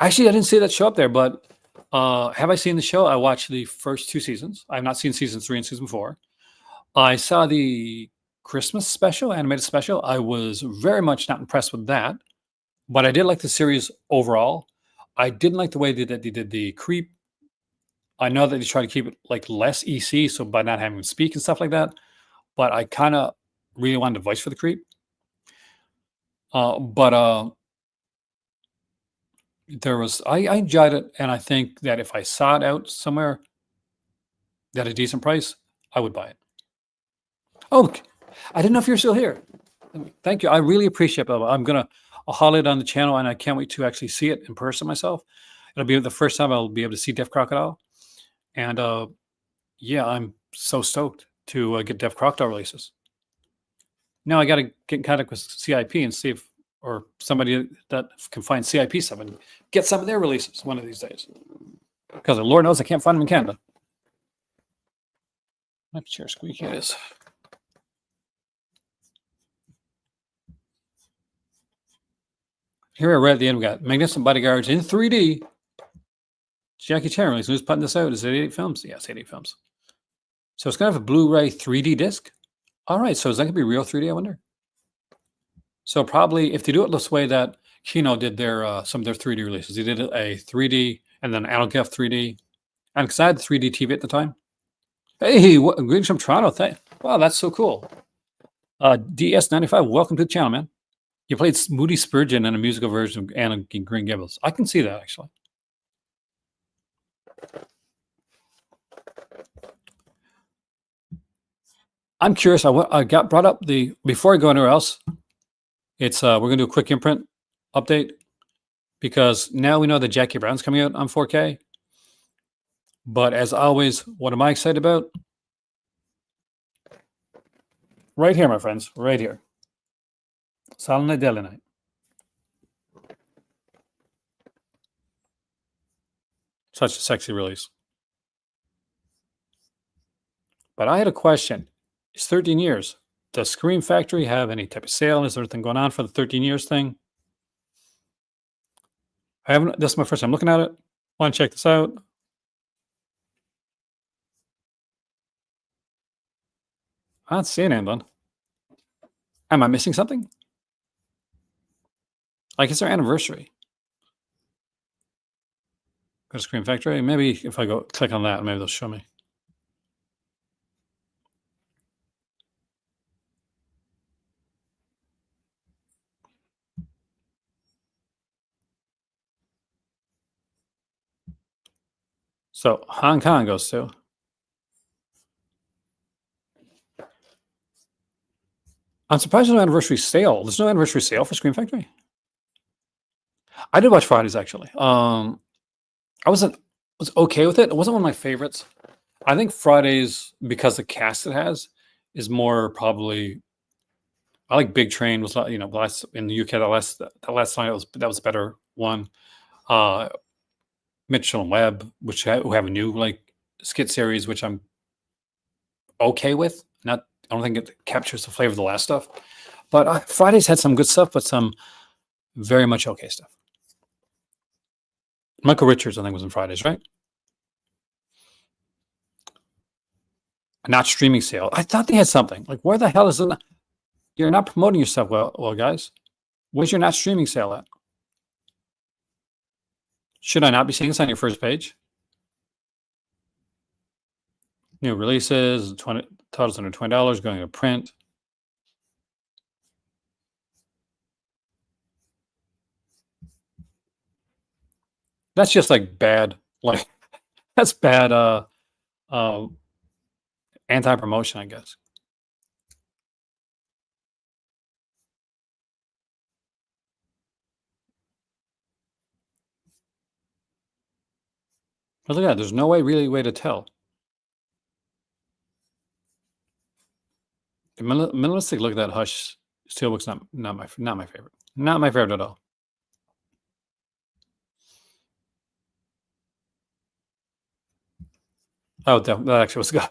Speaker 1: Actually, I didn't see that show up there, but have I seen the show? I watched the first 2 seasons. I have not seen season 3 and season 4. I saw the Christmas special, animated special. I was very much not impressed with that, but I did like the series overall. I didn't like the way that they did the creep. I know that they try to keep it like less EC, so by not having him speak and stuff like that. But I kind of really wanted a voice for the creep. There was I enjoyed it, and I think that if I saw it out somewhere at a decent price, I would buy it. Oh, I didn't know if you're still here. Thank you. I really appreciate it. I'll haul it on the channel, and I can't wait to actually see it in person myself. It'll be the first time I'll be able to see Deaf Crocodile. And yeah, I'm so stoked to get Deaf Crocodile releases. Now I got to get in contact with CIP and see if, or somebody that can find CIP stuff and get some of their releases one of these days. Because the Lord knows I can't find them in Canada. My chair squeaky it is. Here I read at the end, we got Magnificent Bodyguards in 3D. Jackie Chan release. Who's putting this out? Is it 88 Films? Yeah, it's 88 Films. So it's going to have a Blu-ray 3D disc. All right, so is that going to be real 3D, I wonder? So probably if they do it this way that Kino did their some of their 3D releases. They did a 3D and then Analgef 3D. And because I had the 3D TV at the time. Hey, greetings from Toronto. Wow, that's so cool. DS95, welcome to the channel, man. You played Moody Spurgeon in a musical version of Anne of Green Gables. I can see that, actually. I'm curious. I got brought up before I go anywhere else. It's we're gonna do a quick Imprint update because now we know that Jackie Brown's coming out on 4K. But as always, what am I excited about? Right here, my friends, right here. Silent Night, Deadly Night. Such a sexy release. But I had a question. It's 13 years. Does Scream Factory have any type of sale? Is there anything going on for the 13 years thing? I haven't. This is my first time looking at it. Want to check this out? I don't see an emblem. Am I missing something? Like, it's their anniversary. Go to Scream Factory. Maybe if I go click on that, maybe they'll show me. So Hong Kong goes to. I'm surprised there's no anniversary sale. There's no anniversary sale for Scream Factory. I did watch Fridays, actually. I was okay with it. It wasn't one of my favorites. I think Fridays, because the cast it has, is more probably. I like Big Train. Was last in the UK. The last time that was a better one. Mitchell and Webb, who have a new skit series, which I'm okay with. I don't think it captures the flavor of the last stuff. But Fridays had some good stuff, but some very much okay stuff. Michael Richards, I think, was in Fridays, right? Not streaming sale. I thought they had something. Like, where the hell is it? You're not promoting yourself well, guys. Where's your not streaming sale at? Should I not be seeing this on your first page? New releases, titles under $20, going to print. That's just like bad, like that's bad anti-promotion, I guess. But look at that, there's no way to tell. The minimalistic look at that Hush steelbook's not my favorite. Not my favorite at all. Oh, that actually was good.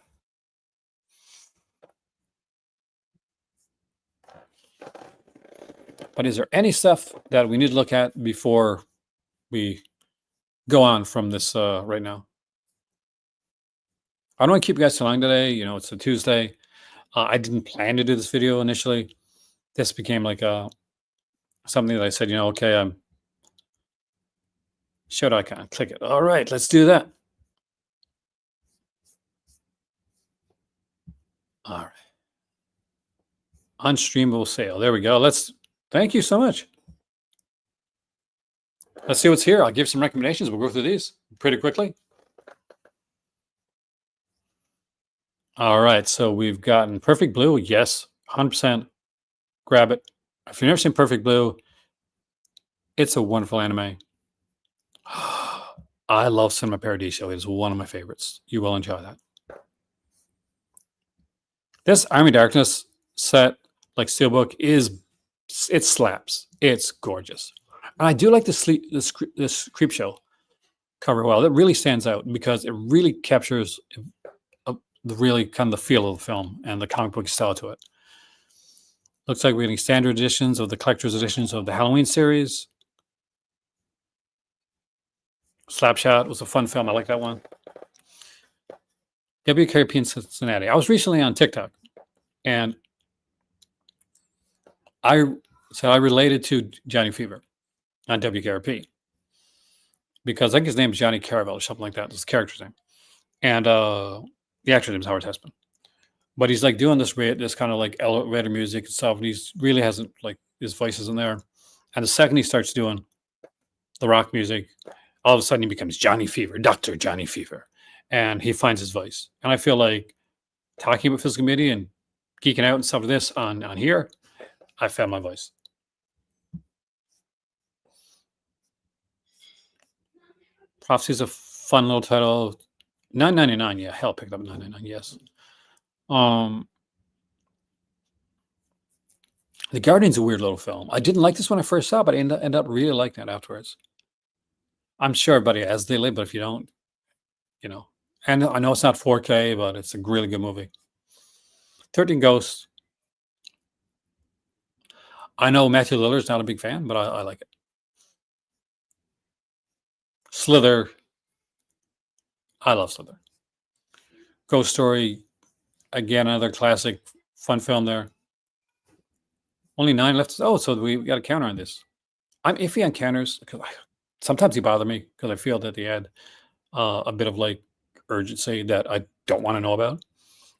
Speaker 1: But is there any stuff that we need to look at before we go on from this right now? I don't want to keep you guys too long today. You know, it's a Tuesday. I didn't plan to do this video initially. This became like something that I said, you know, okay, should I kind of click it? All right, let's do that. All right. Unstreamable sale. There we go. Thank you so much. Let's see what's here. I'll give some recommendations. We'll go through these pretty quickly. All right. So we've gotten Perfect Blue. Yes, 100%. Grab it. If you've never seen Perfect Blue, it's a wonderful anime. I love Cinema Paradiso. It is one of my favorites. You will enjoy that. This Army Darkness set, like Steelbook, it slaps. It's gorgeous. And I do like this Creepshow cover well. It really stands out because it really captures the really kind of the feel of the film and the comic book style to it. Looks like we're getting standard editions of the collector's editions of the Halloween series. Slapshot was a fun film. I like that one. WKRP in Cincinnati. I was recently on TikTok, and I related to Johnny Fever on WKRP because I think his name is Johnny Caravel or something like that. That's the character's name, and the actor's name is Howard Hesseman. But he's like doing this kind of like elevator music and stuff, and he's really hasn't, like, his voice isn't there. And the second he starts doing the rock music, all of a sudden he becomes Johnny Fever, Dr. Johnny Fever. And he finds his voice. And I feel like talking about physical media and geeking out and stuff like this on here, I found my voice. Prophecy is a fun little title. $9.99. Yeah, hell, picked up $9.99. Yes. The Guardian's a weird little film. I didn't like this when I first saw it, but I ended up really liking it afterwards. I'm sure everybody has They Live, but if you don't, you know. And I know it's not 4K, but it's a really good movie. 13 Ghosts. I know Matthew Lillard's not a big fan, but I like it. Slither. I love Slither. Ghost Story. Again, another classic, fun film there. Only 9 left. Oh, so we got a counter on this. I'm iffy on counters because sometimes they bother me because I feel that they add a bit of like urgency that I don't want to know about.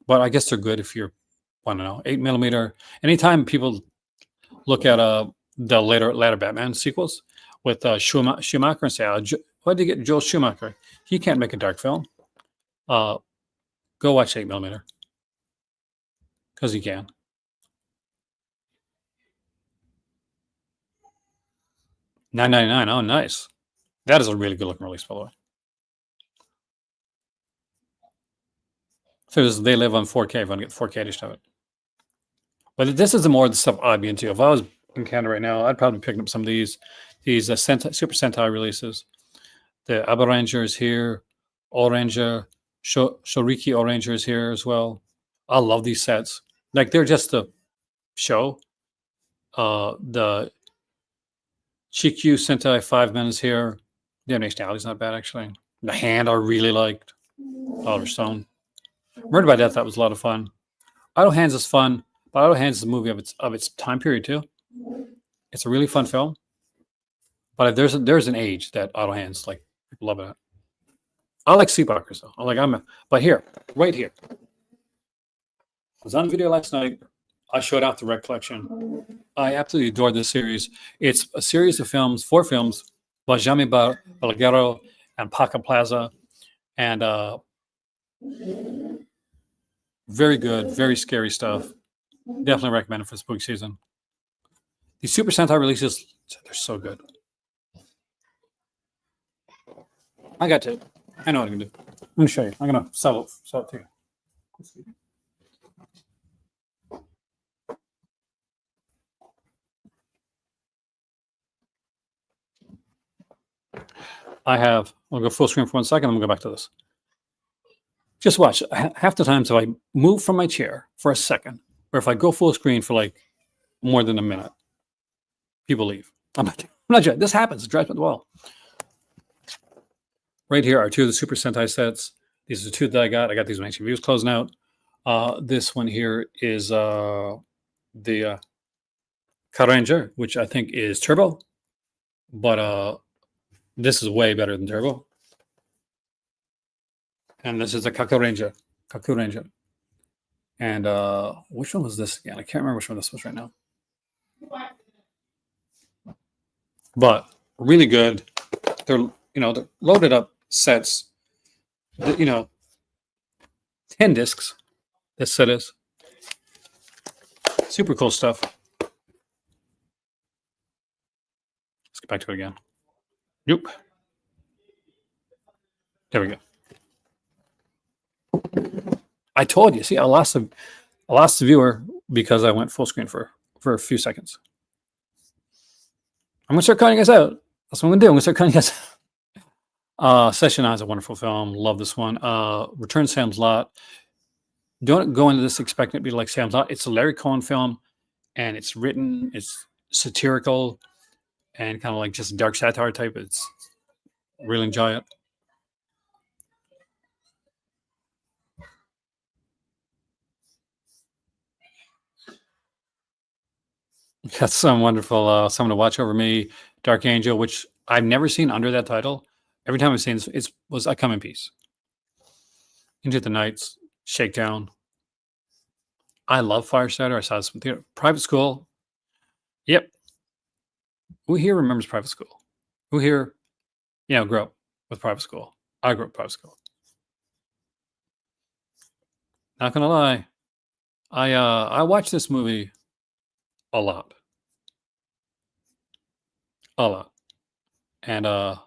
Speaker 1: But I guess they're good if you want to know. 8mm. Anytime people look at the later Batman sequels with Schumacher and say, why did you get Joel Schumacher? He can't make a dark film. Go watch 8mm because he can. $9.99. Oh, nice. That is a really good looking release, by the way. So They Live on 4K. If I want to get 4K edition of it. But this is more of the stuff I'd be into. If I was in Canada right now, I'd probably be picking up some of these Super Sentai releases. The Abba Ranger is here. All Ranger. Shoriki Oranger is here as well. I love these sets. Like they're just a show. The Chikyu Sentai 5 Men is here. The animation is not bad actually. The Hand I really liked. Oliver Stone. Murder by Death, that was a lot of fun. Idle Hands is fun, but Idle Hands is a movie of its time period too. It's a really fun film. But there's an age that Idle Hands, like, people love it. I like Sleepwalkers though. But here, right here. I was on video last night. I showed off the Red Collection. I absolutely adore this series. It's a series of films, 4 films, Bajami Balaguero and Paca Plaza. And very good, very scary stuff. Definitely recommend it for spooky season. These Super Sentai releases, they're so good. I know what I can do. I'm going to show you. I'm going to sell it to you. I'll go full screen for 1 second. I'm going to go back to this. Just watch. Half the times if I move from my chair for a second, or if I go full screen for like more than a minute, people leave. I'm not joking. This happens. It drives me at the wall. Right here are 2 of the Super Sentai sets. These are 2 that I got. I got these when HVs closing out. This one here is the Karanger, which I think is Turbo. But this is way better than Turbo. And this is the Kaku Ranger. And which one was this again? I can't remember which one this was right now. But really good. They're loaded up sets. 10 discs. This set is super cool stuff. Let's get back to it again. Nope. There we go. I told you. See, I lost the viewer because I went full screen for a few seconds. I'm gonna start cutting us out. That's what I'm gonna do. I'm gonna start cutting us out. Session 9 is a wonderful film. Love this one. Return Sam's Lot. Don't go into this expecting it to be like Sam's Lot. It's a Larry Cohen film, and it's satirical, and kind of like just dark satire type. It's really enjoy it. Got some wonderful Someone to Watch Over Me, Dark Angel, which I've never seen under that title. Every time I've seen this, it was I Come in Peace. Into the Nights, Shakedown. I love Firestarter. I saw this in theater. Private School. Yep. Who here remembers Private School? Who here, grew up with Private School? I grew up with Private School. Not gonna lie, I watched this movie a lot. And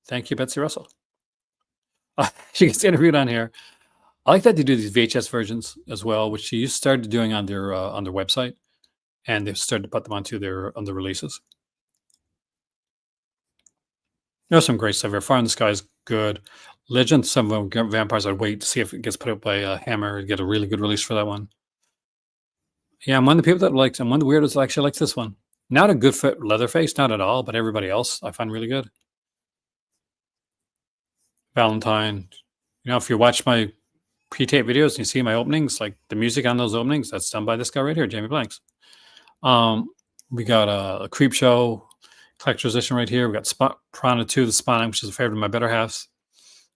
Speaker 1: thank you, Betsy Russell. She gets interviewed on here. I like that they do these VHS versions as well, which she started doing on their website, and they've started to put them onto on the releases. There's some great stuff here. Fire in the Sky is good. Legend, some of them vampires. I'd wait to see if it gets put up by Hammer and get a really good release for that one. Yeah, I'm one of the people that likes. I'm one of the weirdos that actually likes this one. Not a good fit Leatherface, not at all, but everybody else I find really good. Valentine. If you watch my pre-tape videos and you see my openings, like the music on those openings, that's done by this guy right here, Jamie Blanks. We got a Creep Show collector's edition right here. We got Piranha 2, The Spine, which is a favorite of my better halves.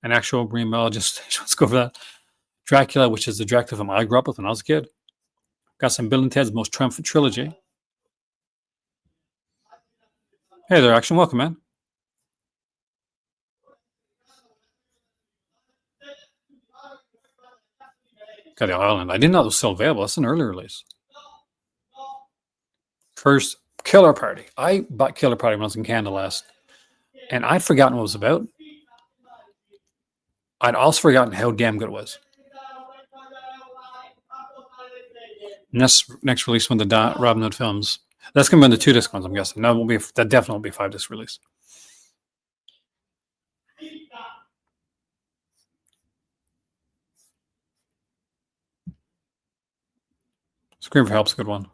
Speaker 1: An actual marine biologist. Let's go for that. Dracula, which is the Dracula film I grew up with when I was a kid. Got some Bill and Ted's Most Triumphant Trilogy. Hey there, Action. Welcome, man. Got the Island. I didn't know it was still available. That's an early release. First, Killer Party. I bought Killer Party when I was in Canada last, and I'd forgotten what it was about. I'd also forgotten how damn good it was. Next release one, the Robin Hood films. That's going to be the 2-disc ones, I'm guessing. No, that definitely will be 5-disc release. Scream for Help's a good one.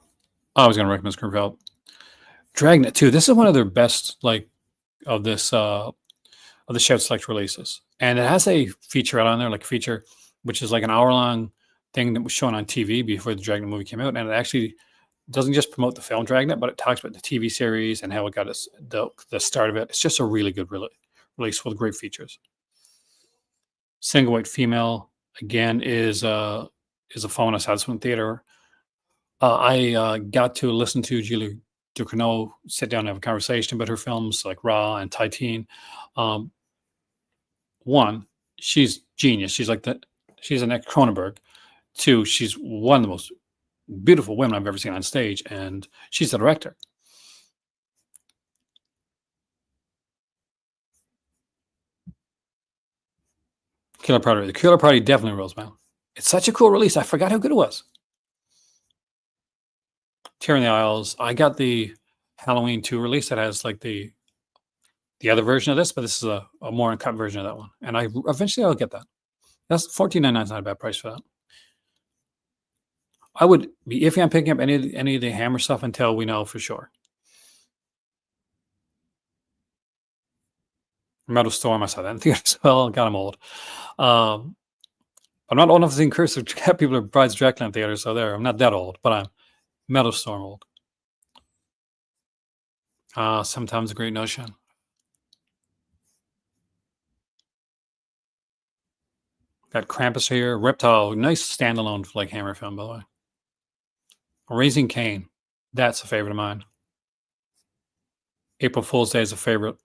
Speaker 1: I was going to recommend Scream for Help. Dragnet too. This is one of their best, like, of this of the Shout Select releases, and it has a feature out on there, like a feature which is like an hour long thing that was shown on TV before the Dragnet movie came out, and it actually doesn't just promote the film Dragnet, but it talks about the TV series and how it got its, the start of it. It's just a really good release with great features. Single White Female again is a phone I saw this one in theater. I got to listen to Julie Ducournau sit down and have a conversation about her films like Raw and Titan. Um, one, she's genius. She's like she's an ex Cronenberg. Two, she's one of the most beautiful women I've ever seen on stage, and she's the director. Killer Party. The Killer Party definitely rolls, man. It's such a cool release. I forgot how good it was. Tear in the Isles. I got the Halloween 2 release that has like the other version of this, but this is a more uncut version of that one. And I eventually I'll get that. That's $14.99 is not a bad price for that. I would be iffy on picking up any of the Hammer stuff until we know for sure. Metal Storm, I saw that in theaters. Well, God, I'm old. I'm not old enough to see Curse of People or Brides Dracula in theaters, so there. I'm not that old, but I'm Metal Storm old. Sometimes a Great Notion. Got Krampus here. Reptile, nice standalone like Hammer film, by the way. Raising Cain, that's a favorite of mine. April Fool's Day is a favorite.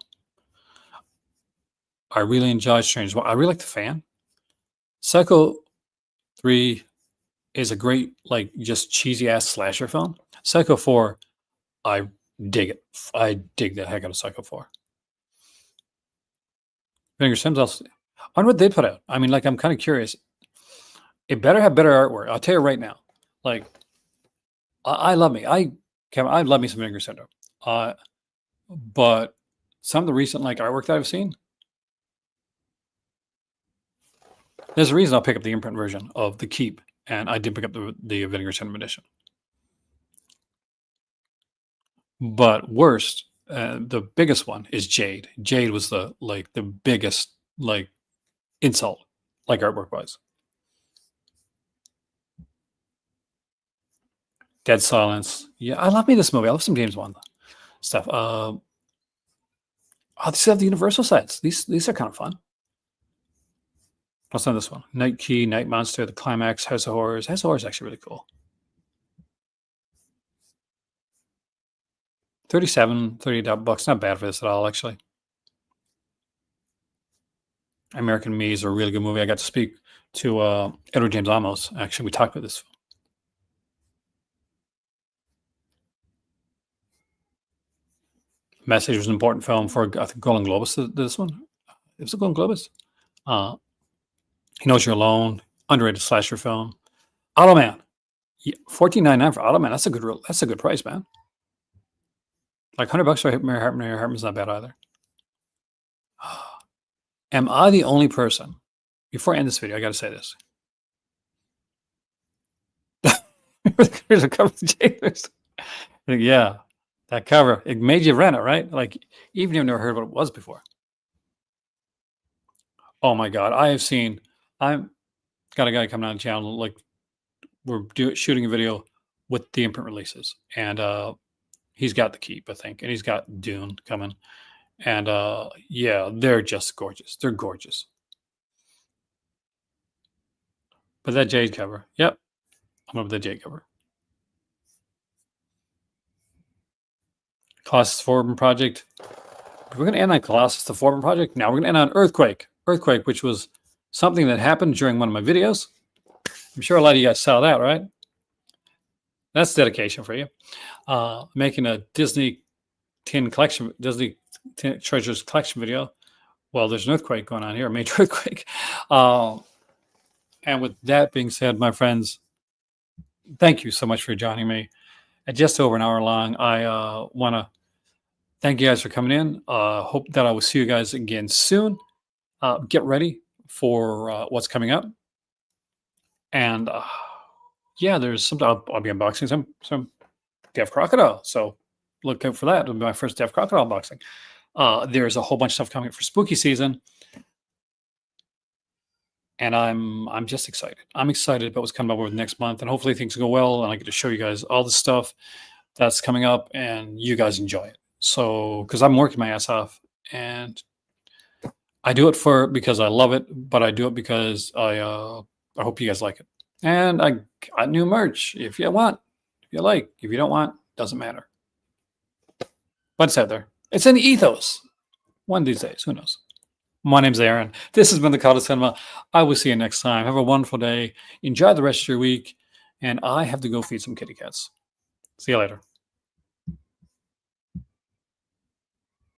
Speaker 1: I really enjoy Strange. I really like The Fan. Psycho 3 is a great, like, just cheesy ass slasher film. Psycho 4, I dig it. I dig the heck out of Psycho 4. Vinegar Sims, I wonder what they put out. I mean, like, I'm kind of curious. It better have better artwork. I'll tell you right now. Like, I love me. I love me some Vinegar Syndrome. But some of the recent like artwork that I've seen, there's a reason I'll pick up the imprint version of The Keep, and I did pick up the Vinegar Syndrome edition. But worst, the biggest one is Jade. Jade was the biggest like insult, like artwork wise. Dead Silence. Yeah, I love me this movie. I love some James Wan stuff. Oh, they still have the Universal sets. These are kind of fun. What's on this one? Night Key, Night Monster, The Climax, House of Horrors. House of Horrors is actually really cool. 38 bucks. Not bad for this at all, actually. American Me is a really good movie. I got to speak to Edward James Olmos. Actually, we talked about this. Message was an important film for, I think, Golden Globus. This one, it was a Golden Globus. He Knows You're Alone, underrated slasher film. Automan, $14.99 for Automan. That's a good price, man. Like $100 for Mary Hartman. Mary Hartman's not bad either. Am I the only person? Before I end this video, I got to say this. Here's a cover of Jaders. Yeah, that cover. It made you rent it, right? Like, even if you've never heard what it was before. Oh my God, I've got a guy coming on the channel. Like, we're shooting a video with the imprint releases, and he's got The Keep, I think, and he's got Dune coming. And yeah, they're just gorgeous. They're gorgeous. But that Jade cover, yep, I'm over the Jade cover. Colossus Forbin Project. We're going to end on Colossus the Forbin Project. Now we're going to end on Earthquake. Earthquake, which was something that happened during one of my videos. I'm sure a lot of you guys saw that, right? That's dedication for you. Making a Disney Treasures collection video. Well, there's an earthquake going on here, a major earthquake. And with that being said, my friends, thank you so much for joining me. At just over an hour long, I want to thank you guys for coming in. Hope that I will see you guys again soon. Get ready for what's coming up. And yeah, there's some. I'll be unboxing some Deaf Crocodile. So look out for that. It'll be my first Deaf Crocodile unboxing. There's a whole bunch of stuff coming for spooky season, and I'm just excited. I'm excited about what's coming up over the next month, and hopefully things go well, and I get to show you guys all the stuff that's coming up, and you guys enjoy it. So, because I'm working my ass off, and I do it because I love it, but I do it because I hope you guys like it. And I got new merch if you want, if you like, if you don't want, doesn't matter. But it's out there. It's in the ethos. One of these days, who knows? My name's Aaron. This has been the Call to Cinema. I will see you next time. Have a wonderful day. Enjoy the rest of your week. And I have to go feed some kitty cats. See you later.